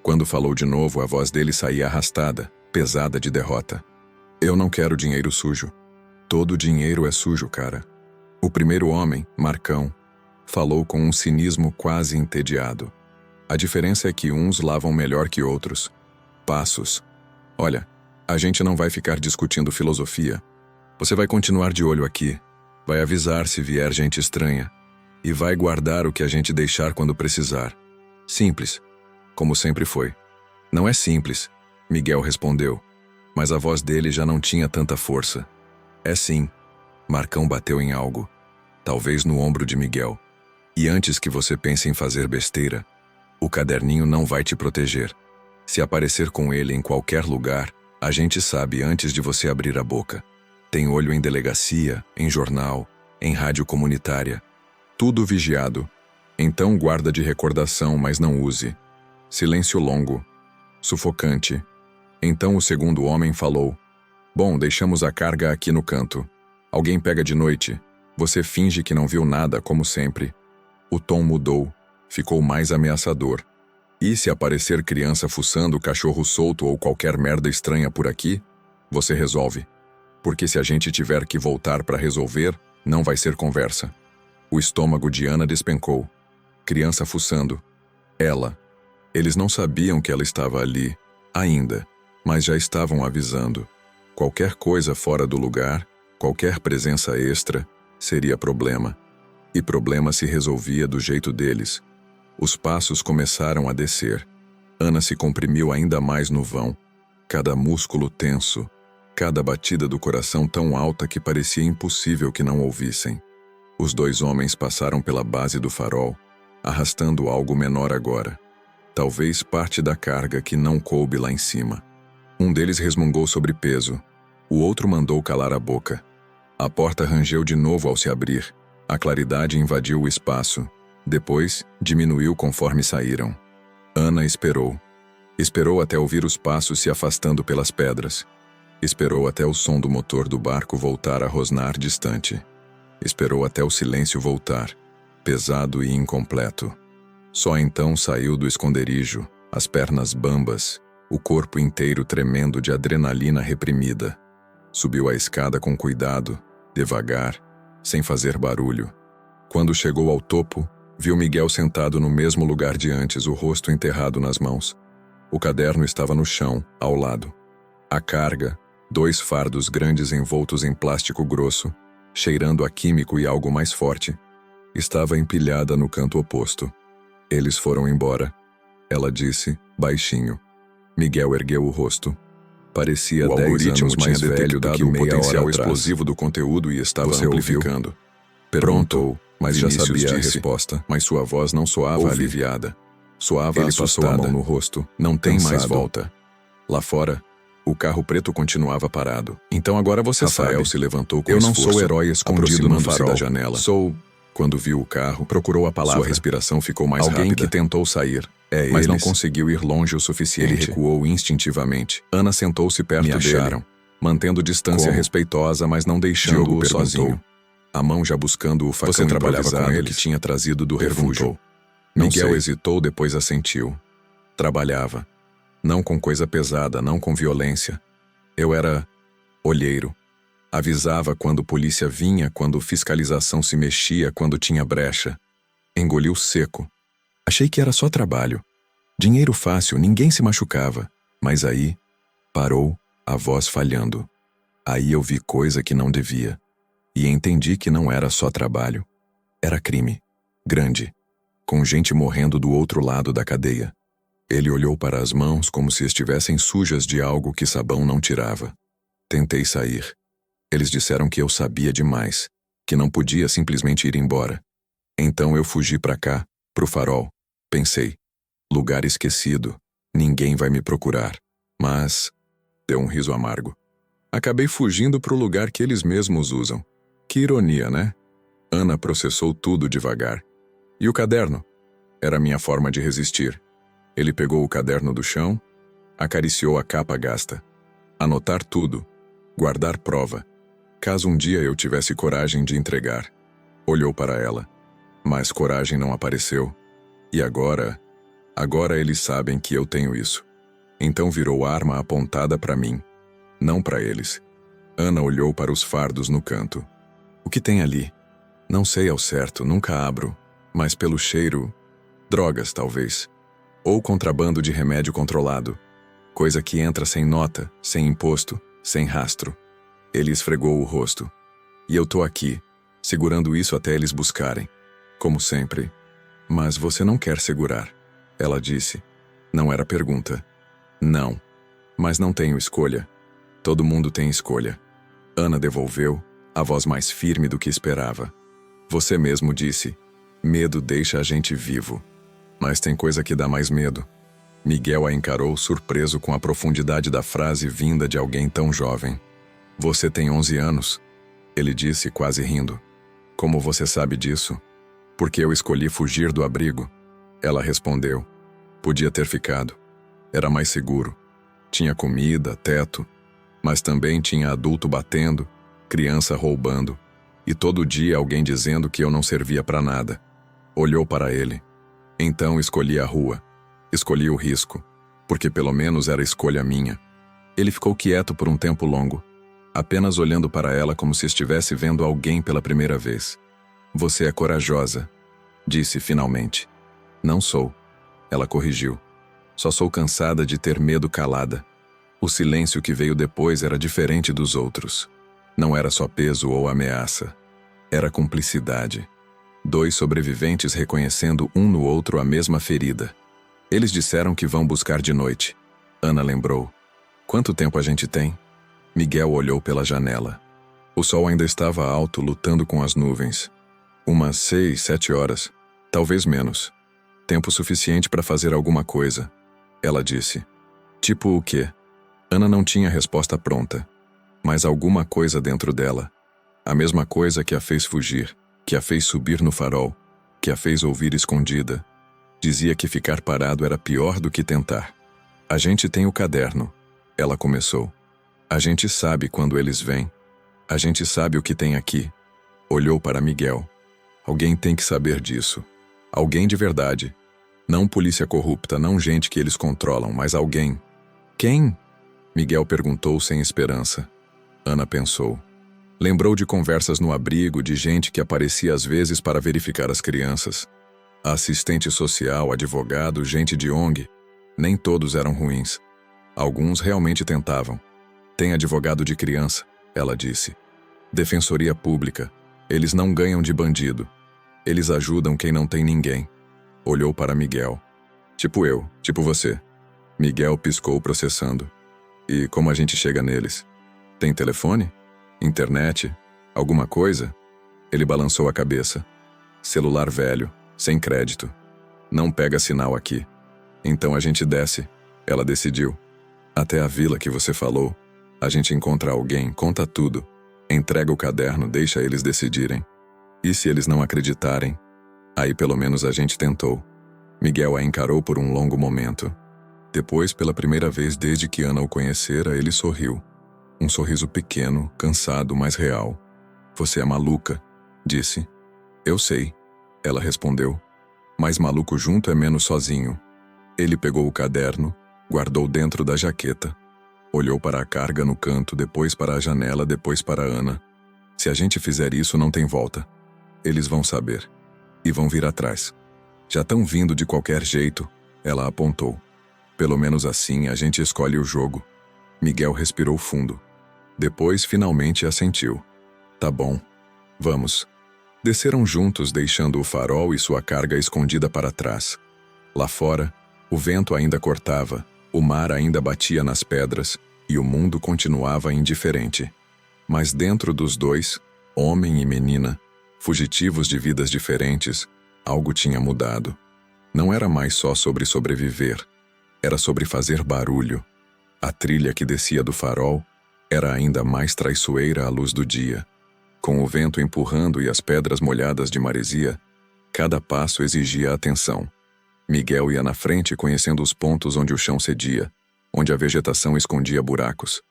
Quando falou de novo, a voz dele saía arrastada, pesada de derrota. Eu não quero dinheiro sujo. Todo dinheiro é sujo, cara. O primeiro homem, Marcão, falou com um cinismo quase entediado. A diferença é que uns lavam melhor que outros. Passos. Olha, a gente não vai ficar discutindo filosofia. Você vai continuar de olho aqui. Vai avisar se vier gente estranha. E vai guardar o que a gente deixar quando precisar. Simples. Como sempre foi. Não é simples, Miguel respondeu. Mas a voz dele já não tinha tanta força. É sim. Marcão bateu em algo. Talvez no ombro de Miguel. E antes que você pense em fazer besteira, o caderninho não vai te proteger. Se aparecer com ele em qualquer lugar, a gente sabe antes de você abrir a boca. Tem olho em delegacia, em jornal, em rádio comunitária. Tudo vigiado. Então guarda de recordação, mas não use. Silêncio longo. Sufocante. Então o segundo homem falou. Bom, deixamos a carga aqui no canto. Alguém pega de noite. Você finge que não viu nada, como sempre. O tom mudou. Ficou mais ameaçador. E se aparecer criança fuçando, cachorro solto ou qualquer merda estranha por aqui, você resolve. Porque se a gente tiver que voltar para resolver, não vai ser conversa. O estômago de Ana despencou. Criança fuçando. Ela. Eles não sabiam que ela estava ali, ainda, mas já estavam avisando. Qualquer coisa fora do lugar, qualquer presença extra, seria problema. E problema se resolvia do jeito deles. Os passos começaram a descer. Ana se comprimiu ainda mais no vão. Cada músculo tenso, cada batida do coração tão alta que parecia impossível que não ouvissem. Os dois homens passaram pela base do farol, arrastando algo menor agora. Talvez parte da carga que não coube lá em cima. Um deles resmungou sobre peso. O outro mandou calar a boca. A porta rangeu de novo ao se abrir. A claridade invadiu o espaço. Depois, diminuiu conforme saíram. Ana esperou. Esperou até ouvir os passos se afastando pelas pedras. Esperou até o som do motor do barco voltar a rosnar distante. Esperou até o silêncio voltar, pesado e incompleto. Só então saiu do esconderijo, as pernas bambas, o corpo inteiro tremendo de adrenalina reprimida. Subiu a escada com cuidado, devagar, sem fazer barulho. Quando chegou ao topo, viu Miguel sentado no mesmo lugar de antes, o rosto enterrado nas mãos. O caderno estava no chão, ao lado. A carga, 2 fardos grandes envoltos em plástico grosso, cheirando a químico e algo mais forte, estava empilhada no canto oposto. Eles foram embora, ela disse, baixinho. Miguel ergueu o rosto. Parecia 10 anos mais velho do que o potencial explosivo do conteúdo e estava amplificando. Perguntou, mas já sabia a resposta, mas sua voz não soava aliviada. Soava assustada. Ele passou a mão no rosto. Não tem mais volta. Lá fora, o carro preto continuava parado. Então agora você sabe. Rafael se levantou com esforço. Eu não sou herói escondido no farol da janela. Sou... Quando viu o carro, procurou a palavra. Sua respiração ficou mais rápida. Alguém que tentou sair, mas não conseguiu ir longe o suficiente. Ele recuou instintivamente. Ana sentou-se perto dele, mantendo distância respeitosa, mas não deixando-o sozinho. A mão já buscando o facão improvisado que tinha trazido do refúgio. Miguel hesitou, depois assentiu. Trabalhava. Não com coisa pesada, não com violência. Eu era olheiro. Avisava quando polícia vinha, quando fiscalização se mexia, quando tinha brecha. Engoliu seco. Achei que era só trabalho. Dinheiro fácil, ninguém se machucava. Mas aí, parou, a voz falhando. Aí eu vi coisa que não devia. E entendi que não era só trabalho. Era crime. Grande. Com gente morrendo do outro lado da cadeia. Ele olhou para as mãos como se estivessem sujas de algo que sabão não tirava. Tentei sair. Eles disseram que eu sabia demais, que não podia simplesmente ir embora. Então eu fugi para cá, pro farol. Pensei, lugar esquecido, ninguém vai me procurar. Mas, deu um riso amargo. Acabei fugindo pro lugar que eles mesmos usam. Que ironia, né? Ana processou tudo devagar. E o caderno? Era minha forma de resistir. Ele pegou o caderno do chão, acariciou a capa gasta. Anotar tudo, guardar prova. Caso um dia eu tivesse coragem de entregar. Olhou para ela. Mas coragem não apareceu. E agora eles sabem que eu tenho isso. Então virou arma apontada para mim, não para eles. Ana olhou para os fardos no canto. O que tem ali? Não sei ao certo, nunca abro. Mas pelo cheiro, drogas talvez. Ou contrabando de remédio controlado. Coisa que entra sem nota, sem imposto, sem rastro. Ele esfregou o rosto. E eu tô aqui, segurando isso até eles buscarem. Como sempre. Mas você não quer segurar. Ela disse. Não era pergunta. Não. Mas não tenho escolha. Todo mundo tem escolha. Ana devolveu, a voz mais firme do que esperava. Você mesmo disse. Medo deixa a gente vivo. Mas tem coisa que dá mais medo. Miguel a encarou surpreso com a profundidade da frase vinda de alguém tão jovem. Você tem 11 anos, ele disse quase rindo. Como você sabe disso? Porque eu escolhi fugir do abrigo. Ela respondeu. Podia ter ficado. Era mais seguro. Tinha comida, teto, mas também tinha adulto batendo, criança roubando, e todo dia alguém dizendo que eu não servia para nada. Olhou para ele. Então escolhi a rua. Escolhi o risco, porque pelo menos era escolha minha. Ele ficou quieto por um tempo longo, apenas olhando para ela como se estivesse vendo alguém pela primeira vez. Você é corajosa, disse finalmente. Não sou. Ela corrigiu. Só sou cansada de ter medo calada. O silêncio que veio depois era diferente dos outros. Não era só peso ou ameaça. Era cumplicidade. 2 sobreviventes reconhecendo um no outro a mesma ferida. Eles disseram que vão buscar de noite. Ana lembrou. Quanto tempo a gente tem? Miguel olhou pela janela. O sol ainda estava alto, lutando com as nuvens. Umas 6, 7 horas. Talvez menos. Tempo suficiente para fazer alguma coisa. Ela disse. Tipo o quê? Ana não tinha resposta pronta. Mas alguma coisa dentro dela. A mesma coisa que a fez fugir, que a fez subir no farol, que a fez ouvir escondida. Dizia que ficar parado era pior do que tentar. A gente tem o caderno. Ela começou. A gente sabe quando eles vêm. A gente sabe o que tem aqui. Olhou para Miguel. Alguém tem que saber disso. Alguém de verdade. Não polícia corrupta, não gente que eles controlam, mas alguém. Quem? Miguel perguntou sem esperança. Ana pensou. Lembrou de conversas no abrigo, de gente que aparecia às vezes para verificar as crianças. Assistente social, advogado, gente de ONG. Nem todos eram ruins. Alguns realmente tentavam. Tem advogado de criança, ela disse. Defensoria pública. Eles não ganham de bandido. Eles ajudam quem não tem ninguém. Olhou para Miguel. Tipo eu, tipo você. Miguel piscou processando. E como a gente chega neles? Tem telefone? Internet? Alguma coisa? Ele balançou a cabeça. Celular velho, sem crédito. Não pega sinal aqui. Então a gente desce. Ela decidiu. Até a vila que você falou. A gente encontra alguém, conta tudo. Entrega o caderno, deixa eles decidirem. E se eles não acreditarem? Aí pelo menos a gente tentou. Miguel a encarou por um longo momento. Depois, pela primeira vez desde que Ana o conhecera, ele sorriu. Um sorriso pequeno, cansado, mas real. Você é maluca, disse. Eu sei, ela respondeu. Mas maluco junto é menos sozinho. Ele pegou o caderno, guardou dentro da jaqueta. Olhou para a carga no canto, depois para a janela, depois para Ana. Se a gente fizer isso, não tem volta. Eles vão saber. E vão vir atrás. Já estão vindo de qualquer jeito, ela apontou. Pelo menos assim a gente escolhe o jogo. Miguel respirou fundo. Depois, finalmente, assentiu. Tá bom. Vamos. Desceram juntos, deixando o farol e sua carga escondida para trás. Lá fora, o vento ainda cortava, o mar ainda batia nas pedras e o mundo continuava indiferente. Mas dentro dos dois, homem e menina, fugitivos de vidas diferentes, algo tinha mudado. Não era mais só sobre sobreviver, era sobre fazer barulho. A trilha que descia do farol era ainda mais traiçoeira à luz do dia. Com o vento empurrando e as pedras molhadas de maresia, cada passo exigia atenção. Miguel ia na frente conhecendo os pontos onde o chão cedia, onde a vegetação escondia buracos.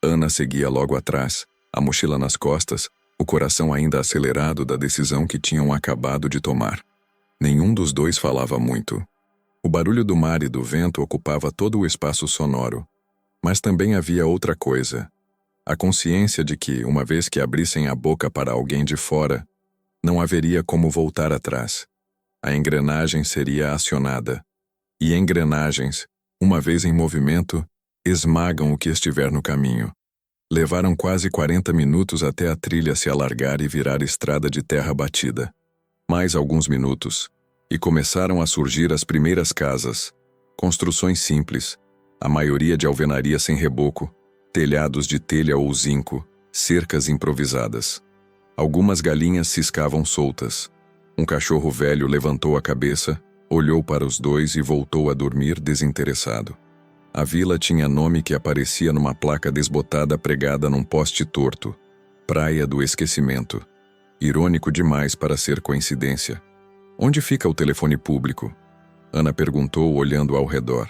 Ana seguia logo atrás, a mochila nas costas, o coração ainda acelerado da decisão que tinham acabado de tomar. Nenhum dos dois falava muito. O barulho do mar e do vento ocupava todo o espaço sonoro. Mas também havia outra coisa. A consciência de que, uma vez que abrissem a boca para alguém de fora, não haveria como voltar atrás. A engrenagem seria acionada. E engrenagens, uma vez em movimento, esmagam o que estiver no caminho. Levaram quase 40 minutos até a trilha se alargar e virar estrada de terra batida. Mais alguns minutos, e começaram a surgir as primeiras casas. Construções simples, a maioria de alvenaria sem reboco, telhados de telha ou zinco, cercas improvisadas. Algumas galinhas ciscavam soltas. Um cachorro velho levantou a cabeça, olhou para os dois e voltou a dormir desinteressado. A vila tinha nome que aparecia numa placa desbotada pregada num poste torto. Praia do Esquecimento. Irônico demais para ser coincidência. Onde fica o telefone público? Ana perguntou, olhando ao redor.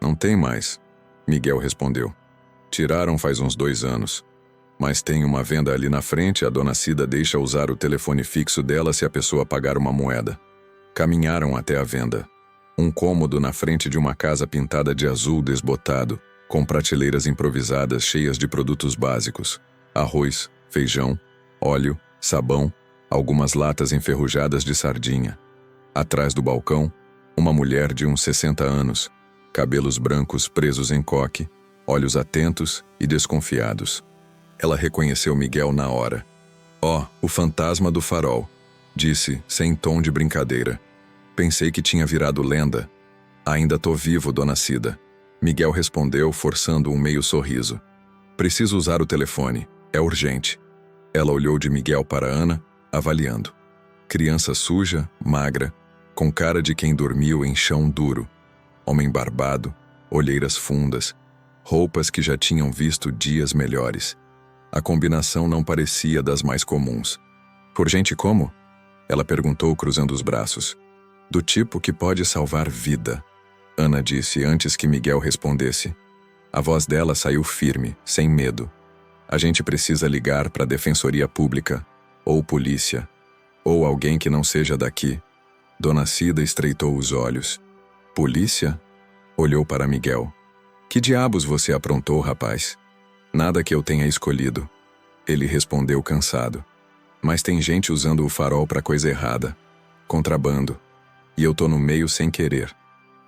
Não tem mais, Miguel respondeu. Tiraram faz uns 2 anos. Mas tem uma venda ali na frente, a dona Cida deixa usar o telefone fixo dela se a pessoa pagar uma moeda. Caminharam até a venda. Um cômodo na frente de uma casa pintada de azul desbotado, com prateleiras improvisadas cheias de produtos básicos. Arroz, feijão, óleo, sabão, algumas latas enferrujadas de sardinha. Atrás do balcão, uma mulher de uns 60 anos, cabelos brancos presos em coque, olhos atentos e desconfiados. Ela reconheceu Miguel na hora. "Ó, o fantasma do farol", disse, sem tom de brincadeira. "Pensei que tinha virado lenda." "Ainda tô vivo, dona Cida." Miguel respondeu, forçando um meio sorriso. "Preciso usar o telefone. É urgente." Ela olhou de Miguel para Ana, avaliando. Criança suja, magra, com cara de quem dormiu em chão duro. Homem barbado, olheiras fundas, roupas que já tinham visto dias melhores. A combinação não parecia das mais comuns. "Por gente como?" Ela perguntou, cruzando os braços. "Do tipo que pode salvar vida", Ana disse antes que Miguel respondesse. A voz dela saiu firme, sem medo. "A gente precisa ligar para a Defensoria Pública, ou polícia, ou alguém que não seja daqui." Dona Cida estreitou os olhos. "Polícia?" Olhou para Miguel. Que diabos você aprontou, rapaz? Nada que eu tenha escolhido. Ele respondeu cansado. Mas tem gente usando o farol pra coisa errada. Contrabando. E eu tô no meio sem querer.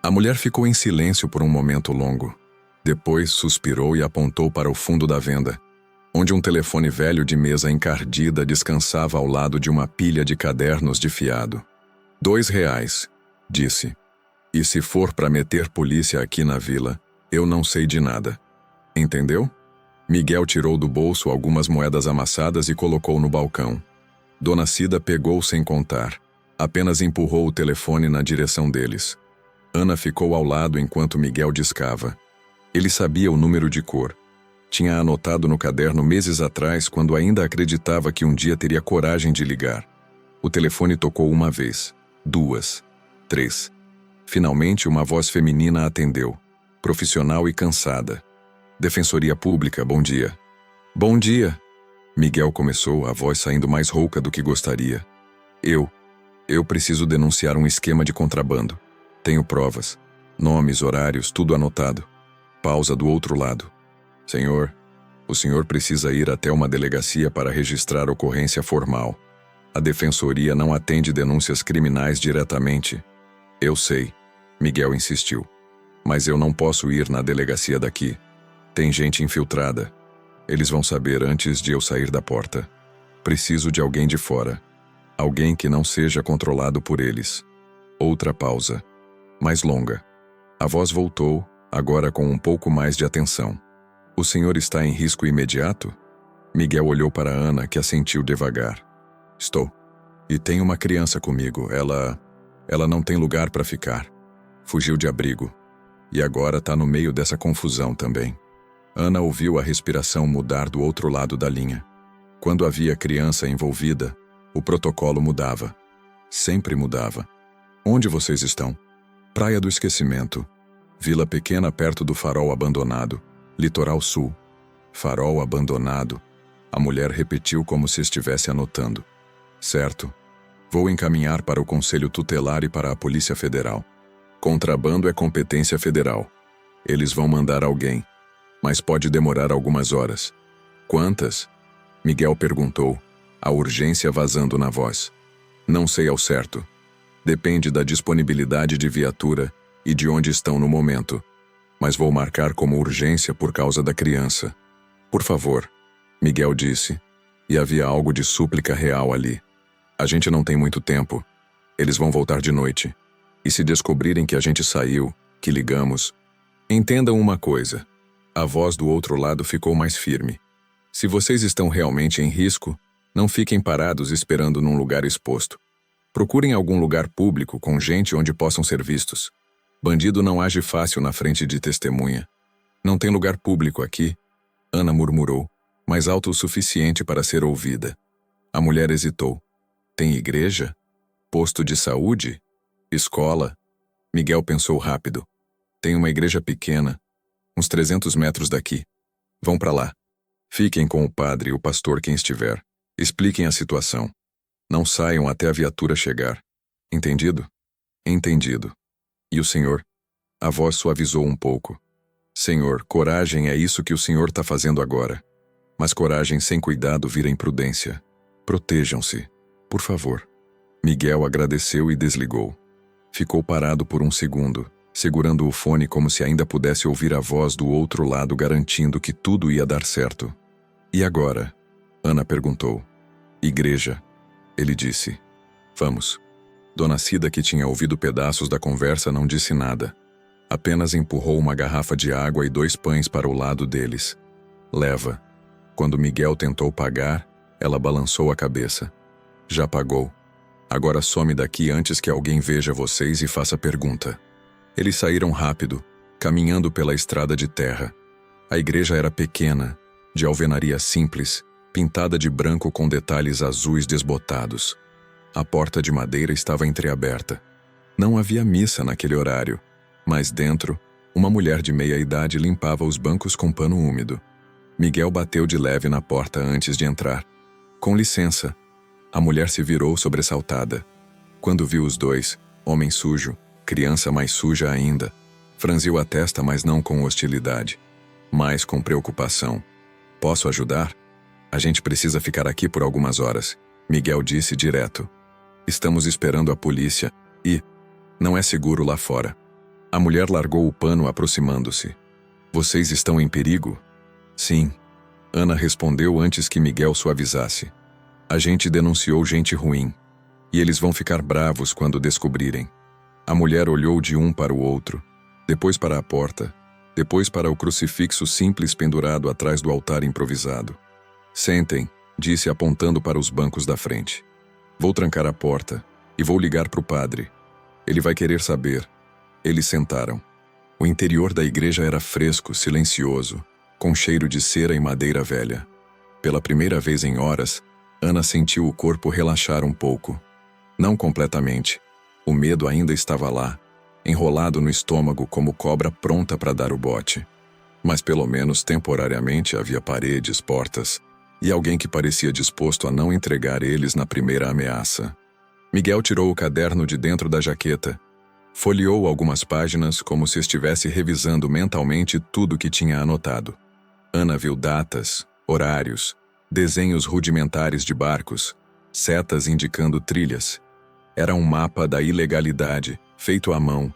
A mulher ficou em silêncio por um momento longo. Depois suspirou e apontou para o fundo da venda, onde um telefone velho de mesa encardida descansava ao lado de uma pilha de cadernos de fiado. R$2, disse. E se for para meter polícia aqui na vila, eu não sei de nada. Entendeu? Miguel tirou do bolso algumas moedas amassadas e colocou no balcão. Dona Cida pegou sem contar. Apenas empurrou o telefone na direção deles. Ana ficou ao lado enquanto Miguel discava. Ele sabia o número de cor. Tinha anotado no caderno meses atrás, quando ainda acreditava que um dia teria coragem de ligar. O telefone tocou uma vez, 2, 3. Finalmente, uma voz feminina atendeu, profissional e cansada. Defensoria Pública, bom dia. Bom dia. Miguel começou, a voz saindo mais rouca do que gostaria. Eu preciso denunciar um esquema de contrabando. Tenho provas, nomes, horários, tudo anotado. Pausa do outro lado. Senhor, o senhor precisa ir até uma delegacia para registrar ocorrência formal. A defensoria não atende denúncias criminais diretamente. Eu sei, Miguel insistiu. Mas eu não posso ir na delegacia daqui. Tem gente infiltrada. Eles vão saber antes de eu sair da porta. Preciso de alguém de fora. Alguém que não seja controlado por eles. Outra pausa. Mais longa. A voz voltou, agora com um pouco mais de atenção. O senhor está em risco imediato? Miguel olhou para Ana, que assentiu devagar. Estou. E tem uma criança comigo. Ela não tem lugar para ficar. Fugiu de abrigo. E agora está no meio dessa confusão também. Ana ouviu a respiração mudar do outro lado da linha. Quando havia criança envolvida, o protocolo mudava. Sempre mudava. Onde vocês estão? Praia do Esquecimento. Vila pequena perto do farol abandonado. Litoral Sul. Farol abandonado. A mulher repetiu como se estivesse anotando. Certo. Vou encaminhar para o Conselho Tutelar e para a Polícia Federal. Contrabando é competência federal. Eles vão mandar alguém. Mas pode demorar algumas horas. Quantas? Miguel perguntou, a urgência vazando na voz. Não sei ao certo. Depende da disponibilidade de viatura e de onde estão no momento. Mas vou marcar como urgência por causa da criança. Por favor, Miguel disse, e havia algo de súplica real ali. A gente não tem muito tempo. Eles vão voltar de noite. E se descobrirem que a gente saiu, que ligamos... Entendam uma coisa. A voz do outro lado ficou mais firme. Se vocês estão realmente em risco, não fiquem parados esperando num lugar exposto. Procurem algum lugar público com gente onde possam ser vistos. Bandido não age fácil na frente de testemunha. Não tem lugar público aqui? Ana murmurou, mas alto o suficiente para ser ouvida. A mulher hesitou. Tem igreja? Posto de saúde? Escola? Miguel pensou rápido. Tem uma igreja pequena, uns 300 metros daqui. Vão para lá. Fiquem com o padre e o pastor quem estiver. Expliquem a situação. Não saiam até a viatura chegar. Entendido? Entendido. E o senhor? A voz suavizou um pouco. Senhor, coragem é isso que o senhor está fazendo agora. Mas coragem sem cuidado vira imprudência. Protejam-se, por favor. Miguel agradeceu e desligou. Ficou parado por um segundo, segurando o fone como se ainda pudesse ouvir a voz do outro lado garantindo que tudo ia dar certo. E agora? Ana perguntou. Igreja, ele disse. Vamos. Dona Cida, que tinha ouvido pedaços da conversa, não disse nada. Apenas empurrou uma garrafa de água e 2 pães para o lado deles. Leva. Quando Miguel tentou pagar, ela balançou a cabeça. Já pagou. Agora some daqui antes que alguém veja vocês e faça pergunta. Eles saíram rápido, caminhando pela estrada de terra. A igreja era pequena, de alvenaria simples, pintada de branco com detalhes azuis desbotados. A porta de madeira estava entreaberta. Não havia missa naquele horário, mas dentro, uma mulher de meia-idade limpava os bancos com pano úmido. Miguel bateu de leve na porta antes de entrar. Com licença. A mulher se virou sobressaltada. Quando viu os dois, homem sujo, criança mais suja ainda, Franziu a testa, mas não com hostilidade, mas com preocupação. Posso ajudar? A gente precisa ficar aqui por algumas horas, Miguel disse direto. Estamos esperando a polícia e não é seguro lá fora. A mulher largou o pano aproximando-se. Vocês estão em perigo? Sim. Ana respondeu antes que Miguel suavizasse. A gente denunciou gente ruim. E eles vão ficar bravos quando descobrirem. A mulher olhou de um para o outro, depois para a porta, depois para o crucifixo simples pendurado atrás do altar improvisado. Sentem, disse apontando para os bancos da frente. Vou trancar a porta e vou ligar para o padre. Ele vai querer saber. Eles sentaram. O interior da igreja era fresco, silencioso, com cheiro de cera e madeira velha. Pela primeira vez em horas, Ana sentiu o corpo relaxar um pouco. Não completamente. O medo ainda estava lá, enrolado no estômago como cobra pronta para dar o bote. Mas pelo menos temporariamente havia paredes, portas, e alguém que parecia disposto a não entregar eles na primeira ameaça. Miguel tirou o caderno de dentro da jaqueta, folheou algumas páginas como se estivesse revisando mentalmente tudo que tinha anotado. Ana viu datas, horários, desenhos rudimentares de barcos, setas indicando trilhas. Era um mapa da ilegalidade, feito à mão,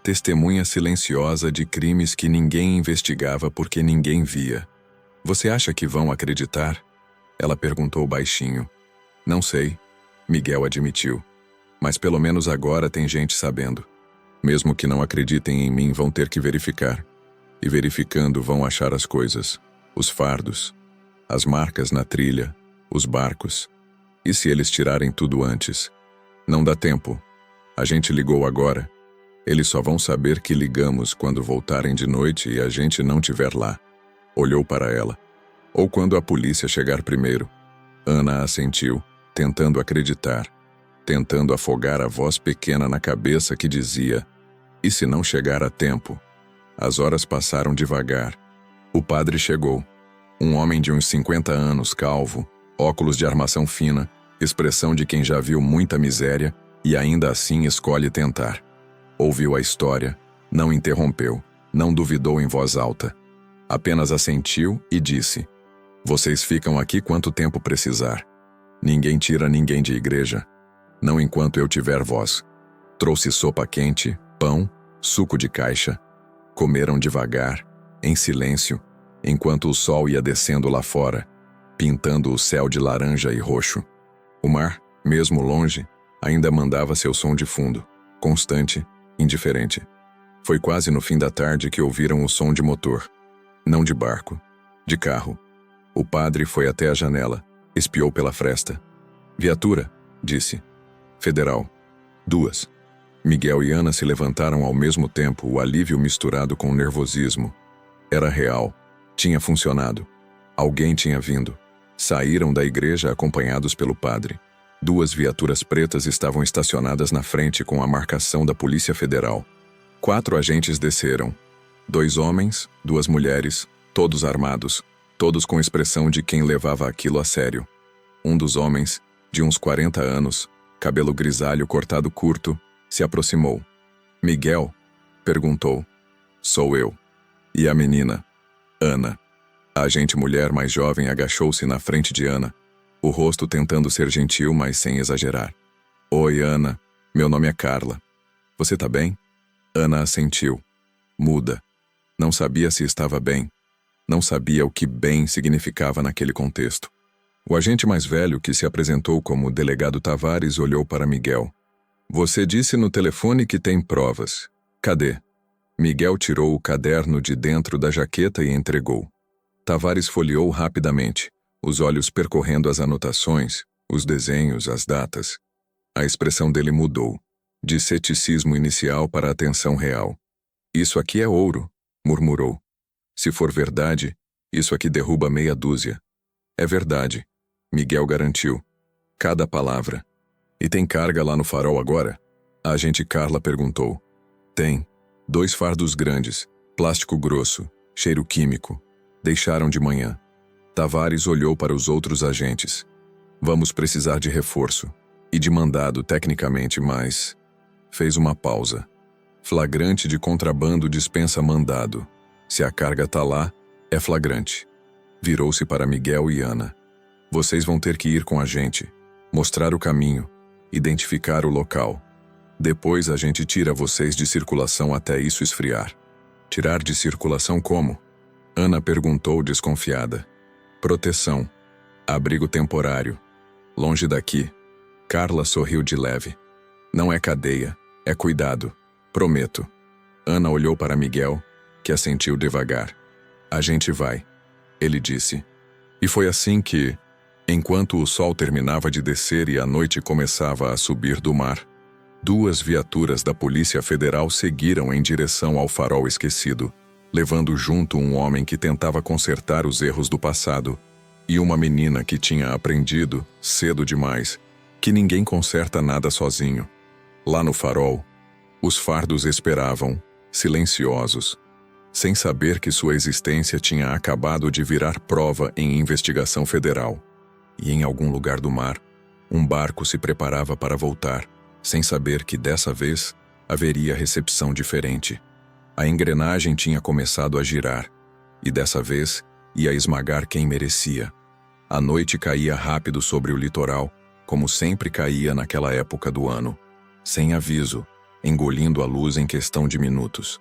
testemunha silenciosa de crimes que ninguém investigava porque ninguém via. Você acha que vão acreditar? Ela perguntou baixinho. Não sei, Miguel admitiu. Mas pelo menos agora tem gente sabendo. Mesmo que não acreditem em mim, vão ter que verificar. E verificando vão achar as coisas. Os fardos, as marcas na trilha, os barcos. E se eles tirarem tudo antes? Não dá tempo. A gente ligou agora. Eles só vão saber que ligamos quando voltarem de noite e a gente não estiver lá. Olhou para ela. Ou quando a polícia chegar primeiro. Ana assentiu, tentando acreditar, tentando afogar a voz pequena na cabeça que dizia: e se não chegar a tempo? As horas passaram devagar. O padre chegou. Um homem de uns 50 anos, calvo, óculos de armação fina, expressão de quem já viu muita miséria e ainda assim escolhe tentar. Ouviu a história, não interrompeu, não duvidou em voz alta. Apenas assentiu e disse: vocês ficam aqui quanto tempo precisar. Ninguém tira ninguém de igreja. Não enquanto eu tiver voz. Trouxe sopa quente, pão, suco de caixa. Comeram devagar, em silêncio, enquanto o sol ia descendo lá fora, pintando o céu de laranja e roxo. O mar, mesmo longe, ainda mandava seu som de fundo, constante, indiferente. Foi quase no fim da tarde que ouviram o som de motor. Não de barco, de carro. O padre foi até a janela, espiou pela fresta. Viatura, disse. Federal. 2. Miguel e Ana se levantaram ao mesmo tempo, o alívio misturado com o nervosismo. Era real. Tinha funcionado. Alguém tinha vindo. Saíram da igreja acompanhados pelo padre. 2 viaturas pretas estavam estacionadas na frente com a marcação da Polícia Federal. 4 agentes desceram. 2 homens, 2 mulheres, todos armados, todos com expressão de quem levava aquilo a sério. Um dos homens, de uns 40 anos, cabelo grisalho cortado curto, se aproximou. Miguel? Perguntou. Sou eu. E a menina? Ana. A agente mulher mais jovem agachou-se na frente de Ana, o rosto tentando ser gentil, mas sem exagerar. Oi, Ana. Meu nome é Carla. Você tá bem? Ana assentiu. Muda. Não sabia se estava bem. Não sabia o que bem significava naquele contexto. O agente mais velho, que se apresentou como delegado Tavares, olhou para Miguel. Você disse no telefone que tem provas. Cadê? Miguel tirou o caderno de dentro da jaqueta e entregou. Tavares folheou rapidamente, os olhos percorrendo as anotações, os desenhos, as datas. A expressão dele mudou, de ceticismo inicial para atenção real. Isso aqui é ouro, murmurou. Se for verdade, isso aqui derruba meia dúzia. É verdade, Miguel garantiu. Cada palavra. E tem carga lá no farol agora? A agente Carla perguntou. Tem. 2 fardos grandes, plástico grosso, cheiro químico. Deixaram de manhã. Tavares olhou para os outros agentes. Vamos precisar de reforço. E de mandado, tecnicamente, mas... Fez uma pausa. Flagrante de contrabando dispensa mandado. Se a carga tá lá, é flagrante. Virou-se para Miguel e Ana. Vocês vão ter que ir com a gente, mostrar o caminho, identificar o local. Depois a gente tira vocês de circulação até isso esfriar. Tirar de circulação como? Ana perguntou desconfiada. Proteção. Abrigo temporário. Longe daqui. Carla sorriu de leve. Não é cadeia, é cuidado. Prometo. Ana olhou para Miguel, que assentiu devagar. A gente vai, ele disse. E foi assim que, enquanto o sol terminava de descer e a noite começava a subir do mar, 2 viaturas da Polícia Federal seguiram em direção ao farol esquecido, levando junto um homem que tentava consertar os erros do passado e uma menina que tinha aprendido, cedo demais, que ninguém conserta nada sozinho. Lá no farol, os fardos esperavam, silenciosos, sem saber que sua existência tinha acabado de virar prova em investigação federal. E em algum lugar do mar, um barco se preparava para voltar, sem saber que dessa vez haveria recepção diferente. A engrenagem tinha começado a girar, e dessa vez ia esmagar quem merecia. A noite caía rápido sobre o litoral, como sempre caía naquela época do ano, sem aviso, engolindo a luz em questão de minutos.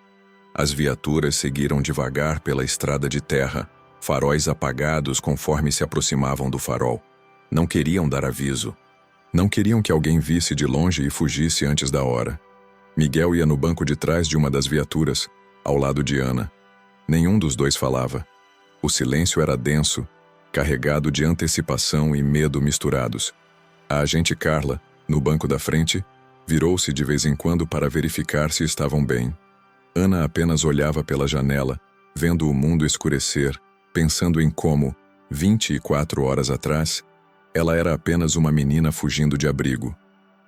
As viaturas seguiram devagar pela estrada de terra, faróis apagados conforme se aproximavam do farol. Não queriam dar aviso. Não queriam que alguém visse de longe e fugisse antes da hora. Miguel ia no banco de trás de uma das viaturas, ao lado de Ana. Nenhum dos dois falava. O silêncio era denso, carregado de antecipação e medo misturados. A agente Carla, no banco da frente, virou-se de vez em quando para verificar se estavam bem. Ana apenas olhava pela janela, vendo o mundo escurecer, pensando em como, 24 horas atrás, ela era apenas uma menina fugindo de abrigo.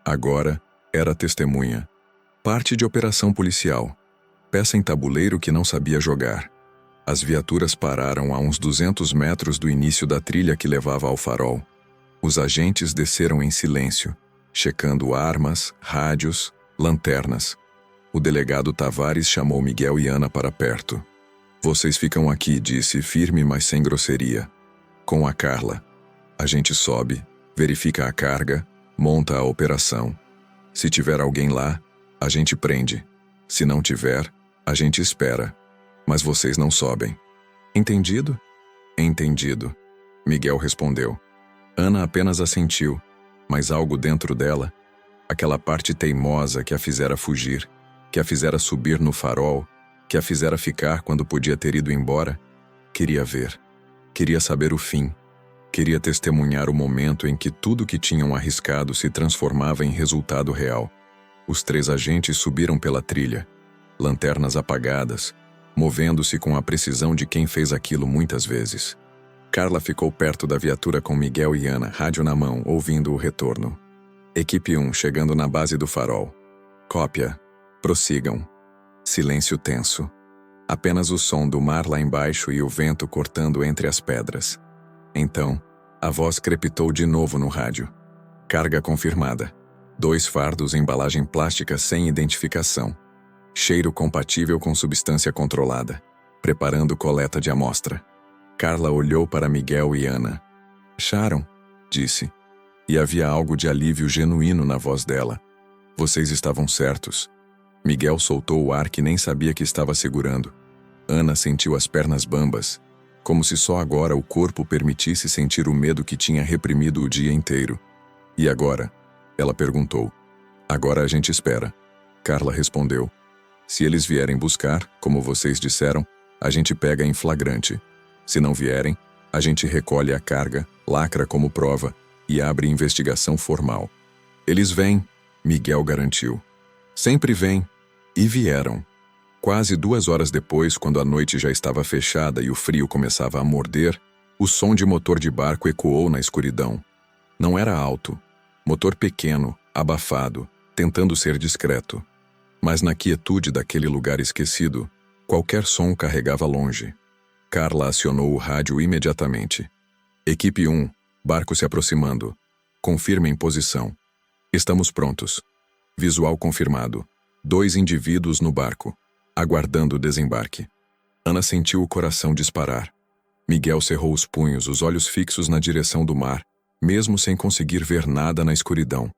Agora, era testemunha. Parte de operação policial. Peça em tabuleiro que não sabia jogar. As viaturas pararam a uns 200 metros do início da trilha que levava ao farol. Os agentes desceram em silêncio, checando armas, rádios, lanternas. O delegado Tavares chamou Miguel e Ana para perto. Vocês ficam aqui, disse, firme, mas sem grosseria. Com a Carla. A gente sobe, verifica a carga, monta a operação. Se tiver alguém lá, a gente prende. Se não tiver, a gente espera. Mas vocês não sobem. Entendido? Entendido. Miguel respondeu. Ana apenas assentiu, mas algo dentro dela, aquela parte teimosa que a fizera fugir, que a fizera subir no farol, que a fizera ficar quando podia ter ido embora, queria ver, queria saber o fim, queria testemunhar o momento em que tudo que tinham arriscado se transformava em resultado real. Os 3 agentes subiram pela trilha, lanternas apagadas, movendo-se com a precisão de quem fez aquilo muitas vezes. Carla ficou perto da viatura com Miguel e Ana, rádio na mão, ouvindo o retorno. Equipe 1 chegando na base do farol. Cópia. Prossigam. Silêncio tenso. Apenas o som do mar lá embaixo e o vento cortando entre as pedras. Então, a voz crepitou de novo no rádio. Carga confirmada. 2 fardos em embalagem plástica sem identificação. Cheiro compatível com substância controlada. Preparando coleta de amostra. Carla olhou para Miguel e Ana. Acharam? Disse. E havia algo de alívio genuíno na voz dela. Vocês estavam certos. Miguel soltou o ar que nem sabia que estava segurando. Ana sentiu as pernas bambas, como se só agora o corpo permitisse sentir o medo que tinha reprimido o dia inteiro. E agora? Ela perguntou. Agora a gente espera. Carla respondeu. Se eles vierem buscar, como vocês disseram, a gente pega em flagrante. Se não vierem, a gente recolhe a carga, lacra como prova e abre investigação formal. Eles vêm, Miguel garantiu. Sempre vêm. E vieram. Quase 2 horas depois, quando a noite já estava fechada e o frio começava a morder, o som de motor de barco ecoou na escuridão. Não era alto. Motor pequeno, abafado, tentando ser discreto. Mas na quietude daquele lugar esquecido, qualquer som carregava longe. Carla acionou o rádio imediatamente. Equipe 1, barco se aproximando. Confirmem posição. Estamos prontos. Visual confirmado. 2 indivíduos no barco, aguardando o desembarque. Ana sentiu o coração disparar. Miguel cerrou os punhos, os olhos fixos na direção do mar, mesmo sem conseguir ver nada na escuridão.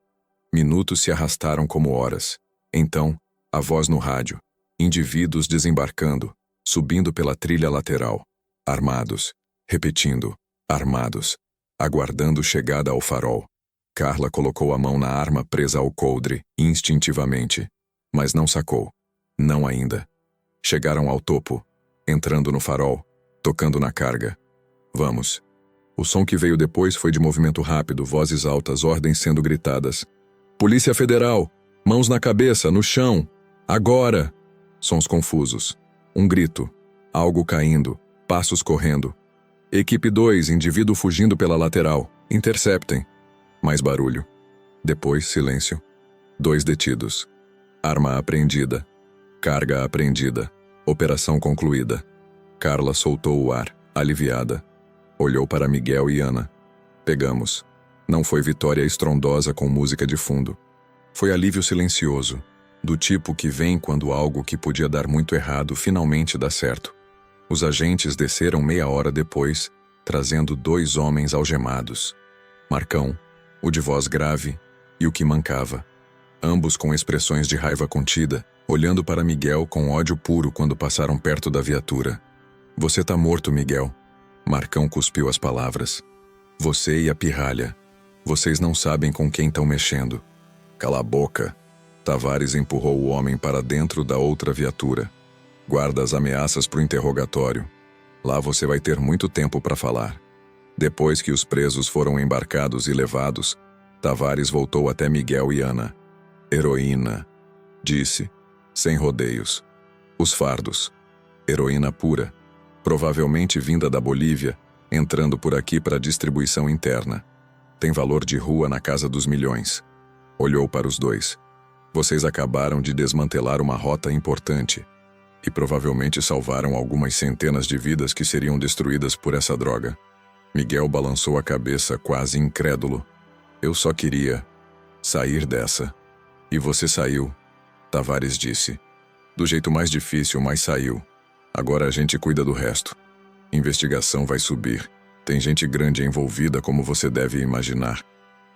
Minutos se arrastaram como horas. Então, a voz no rádio. Indivíduos desembarcando, subindo pela trilha lateral. Armados. Repetindo. Armados. Aguardando chegada ao farol. Carla colocou a mão na arma presa ao coldre, instintivamente. Mas não sacou. Não ainda. Chegaram ao topo, entrando no farol, tocando na carga. Vamos. O som que veio depois foi de movimento rápido, vozes altas, ordens sendo gritadas. Polícia Federal! Mãos na cabeça, no chão! Agora! Sons confusos. Um grito. Algo caindo. Passos correndo. Equipe 2, indivíduo fugindo pela lateral. Interceptem. Mais barulho. Depois, silêncio. 2 detidos. Arma apreendida. Carga apreendida. Operação concluída. Carla soltou o ar, aliviada. Olhou para Miguel e Ana. Pegamos. Não foi vitória estrondosa com música de fundo. Foi alívio silencioso, do tipo que vem quando algo que podia dar muito errado finalmente dá certo. Os agentes desceram meia hora depois, trazendo 2 homens algemados. Marcão, o de voz grave, e o que mancava. Ambos com expressões de raiva contida, olhando para Miguel com ódio puro quando passaram perto da viatura. Você tá morto, Miguel. Marcão cuspiu as palavras. Você e a pirralha. Vocês não sabem com quem estão mexendo. Cala a boca. Tavares empurrou o homem para dentro da outra viatura. Guarda as ameaças pro interrogatório. Lá você vai ter muito tempo para falar. Depois que os presos foram embarcados e levados, Tavares voltou até Miguel e Ana. Heroína, disse, sem rodeios. Os fardos. Heroína pura, provavelmente vinda da Bolívia, entrando por aqui para distribuição interna. Tem valor de rua na casa dos milhões. Olhou para os 2. Vocês acabaram de desmantelar uma rota importante e provavelmente salvaram algumas centenas de vidas que seriam destruídas por essa droga. Miguel balançou a cabeça quase incrédulo. Eu só queria sair dessa. E você saiu, Tavares disse. Do jeito mais difícil, mas saiu. Agora a gente cuida do resto. Investigação vai subir. Tem gente grande envolvida como você deve imaginar.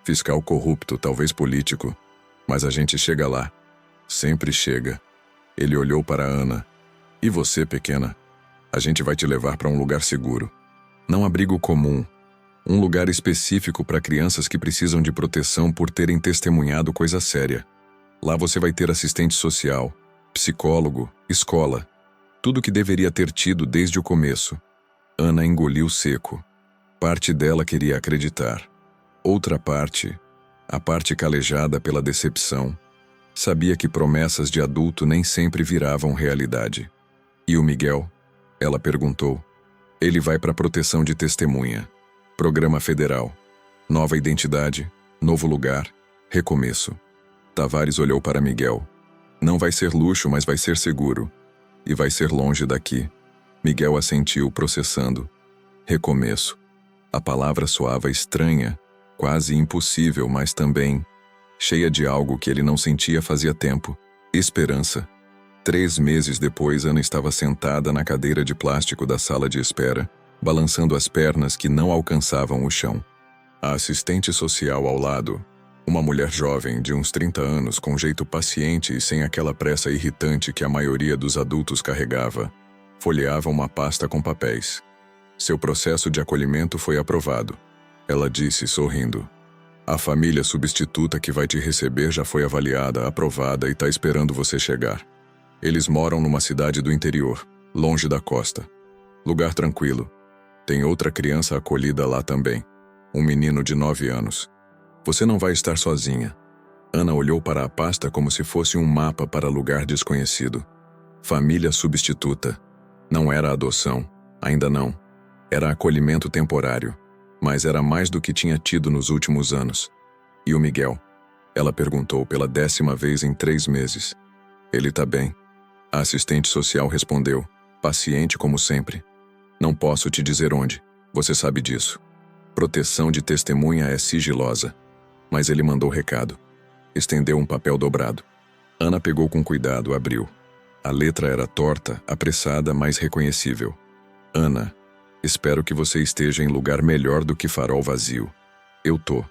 Fiscal corrupto, talvez político. Mas a gente chega lá. Sempre chega. Ele olhou para Ana. E você, pequena? A gente vai te levar para um lugar seguro. Não abrigo comum. Um lugar específico para crianças que precisam de proteção por terem testemunhado coisa séria. Lá você vai ter assistente social, psicólogo, escola. Tudo que deveria ter tido desde o começo. Ana engoliu seco. Parte dela queria acreditar. Outra parte, a parte calejada pela decepção, sabia que promessas de adulto nem sempre viravam realidade. E o Miguel? Ela perguntou. Ele vai para proteção de testemunha. Programa federal. Nova identidade, novo lugar, recomeço. Tavares olhou para Miguel. Não vai ser luxo, mas vai ser seguro. E vai ser longe daqui. Miguel assentiu, processando. Recomeço. A palavra soava estranha, quase impossível, mas também cheia de algo que ele não sentia fazia tempo. Esperança. 3 meses depois, Ana estava sentada na cadeira de plástico da sala de espera, balançando as pernas que não alcançavam o chão. A assistente social ao lado, uma mulher jovem de uns 30 anos com jeito paciente e sem aquela pressa irritante que a maioria dos adultos carregava, folheava uma pasta com papéis. Seu processo de acolhimento foi aprovado. Ela disse, sorrindo. A família substituta que vai te receber já foi avaliada, aprovada e está esperando você chegar. Eles moram numa cidade do interior, longe da costa. Lugar tranquilo. Tem outra criança acolhida lá também. Um menino de 9 anos. Você não vai estar sozinha. Ana olhou para a pasta como se fosse um mapa para lugar desconhecido. Família substituta. Não era adoção. Ainda não. Era acolhimento temporário. Mas era mais do que tinha tido nos últimos anos. E o Miguel? Ela perguntou pela 10ª vez em 3 meses. Ele tá bem. A assistente social respondeu, paciente como sempre. Não posso te dizer onde. Você sabe disso. Proteção de testemunha é sigilosa. Mas ele mandou recado. Estendeu um papel dobrado. Ana pegou com cuidado, abriu. A letra era torta, apressada, mas reconhecível. Ana, espero que você esteja em lugar melhor do que farol vazio. Eu tô.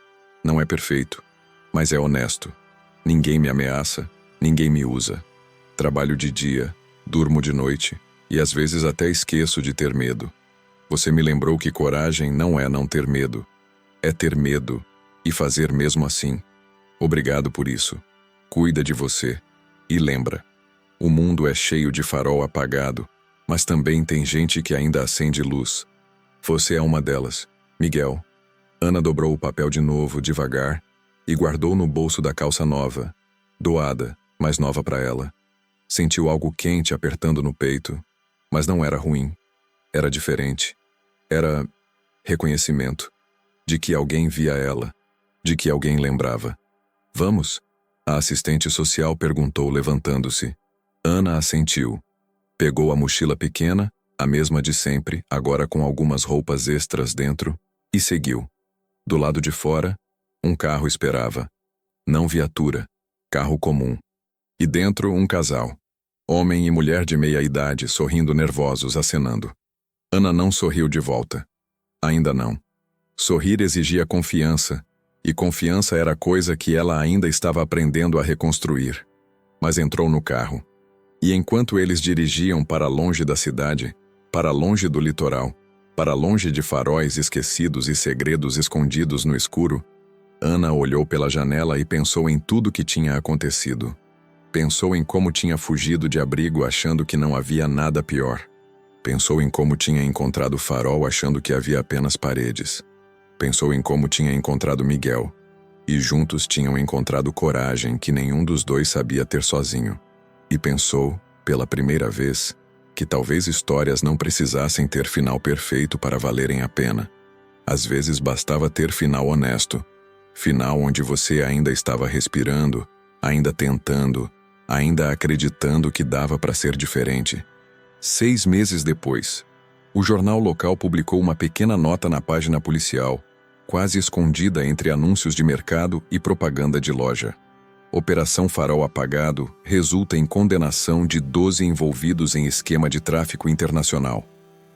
Não é perfeito, mas é honesto. Ninguém me ameaça, ninguém me usa. Trabalho de dia, durmo de noite e às vezes até esqueço de ter medo. Você me lembrou que coragem não é não ter medo. É ter medo e fazer mesmo assim. Obrigado por isso. Cuida de você. E lembra, o mundo é cheio de farol apagado, mas também tem gente que ainda acende luz. Você é uma delas, Miguel. Ana dobrou o papel de novo, devagar, e guardou no bolso da calça nova, doada, mas nova para ela. Sentiu algo quente apertando no peito, mas não era ruim. Era diferente. Era reconhecimento. De que alguém via ela. De que alguém lembrava. Vamos? A assistente social perguntou, levantando-se. Ana assentiu. Pegou a mochila pequena, a mesma de sempre, agora com algumas roupas extras dentro, e seguiu. Do lado de fora, um carro esperava. Não viatura, carro comum. E dentro, um casal. Homem e mulher de meia idade, sorrindo nervosos, acenando. Ana não sorriu de volta. Ainda não. Sorrir exigia confiança, e confiança era coisa que ela ainda estava aprendendo a reconstruir. Mas entrou no carro. E enquanto eles dirigiam para longe da cidade, para longe do litoral, para longe de faróis esquecidos e segredos escondidos no escuro, Ana olhou pela janela e pensou em tudo que tinha acontecido. Pensou em como tinha fugido de abrigo achando que não havia nada pior. Pensou em como tinha encontrado farol achando que havia apenas paredes. Pensou em como tinha encontrado Miguel. E juntos tinham encontrado coragem que nenhum dos dois sabia ter sozinho. E pensou, pela primeira vez, que talvez histórias não precisassem ter final perfeito para valerem a pena. Às vezes bastava ter final honesto. Final onde você ainda estava respirando, ainda tentando, ainda acreditando que dava para ser diferente. 6 meses depois, o jornal local publicou uma pequena nota na página policial, quase escondida entre anúncios de mercado e propaganda de loja. Operação Farol Apagado resulta em condenação de 12 envolvidos em esquema de tráfico internacional.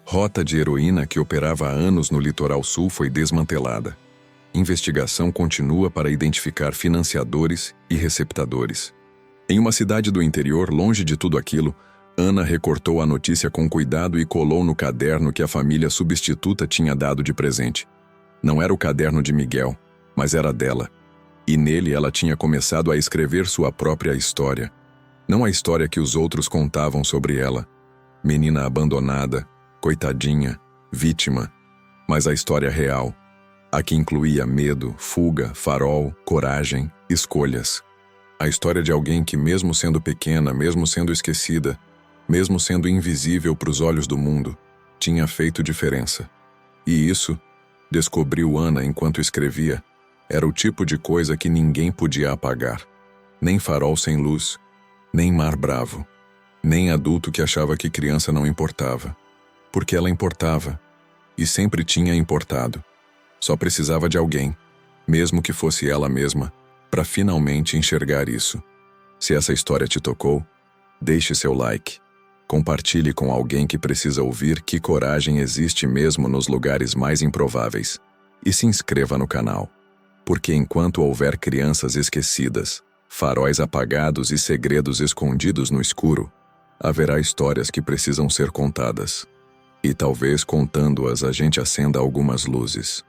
Rota de heroína que operava há anos no litoral sul foi desmantelada. Investigação continua para identificar financiadores e receptadores. Em uma cidade do interior, longe de tudo aquilo, Ana recortou a notícia com cuidado e colou no caderno que a família substituta tinha dado de presente. Não era o caderno de Miguel, mas era dela. E nele ela tinha começado a escrever sua própria história. Não a história que os outros contavam sobre ela. Menina abandonada, coitadinha, vítima. Mas a história real. A que incluía medo, fuga, farol, coragem, escolhas. A história de alguém que, mesmo sendo pequena, mesmo sendo esquecida, mesmo sendo invisível para os olhos do mundo, tinha feito diferença. E isso, descobriu Ana enquanto escrevia, era o tipo de coisa que ninguém podia apagar. Nem farol sem luz, nem mar bravo, nem adulto que achava que criança não importava. Porque ela importava, e sempre tinha importado. Só precisava de alguém, mesmo que fosse ela mesma, para finalmente enxergar isso. Se essa história te tocou, deixe seu like. Compartilhe com alguém que precisa ouvir que coragem existe mesmo nos lugares mais improváveis. E se inscreva no canal. Porque enquanto houver crianças esquecidas, faróis apagados e segredos escondidos no escuro, haverá histórias que precisam ser contadas. E talvez contando-as a gente acenda algumas luzes.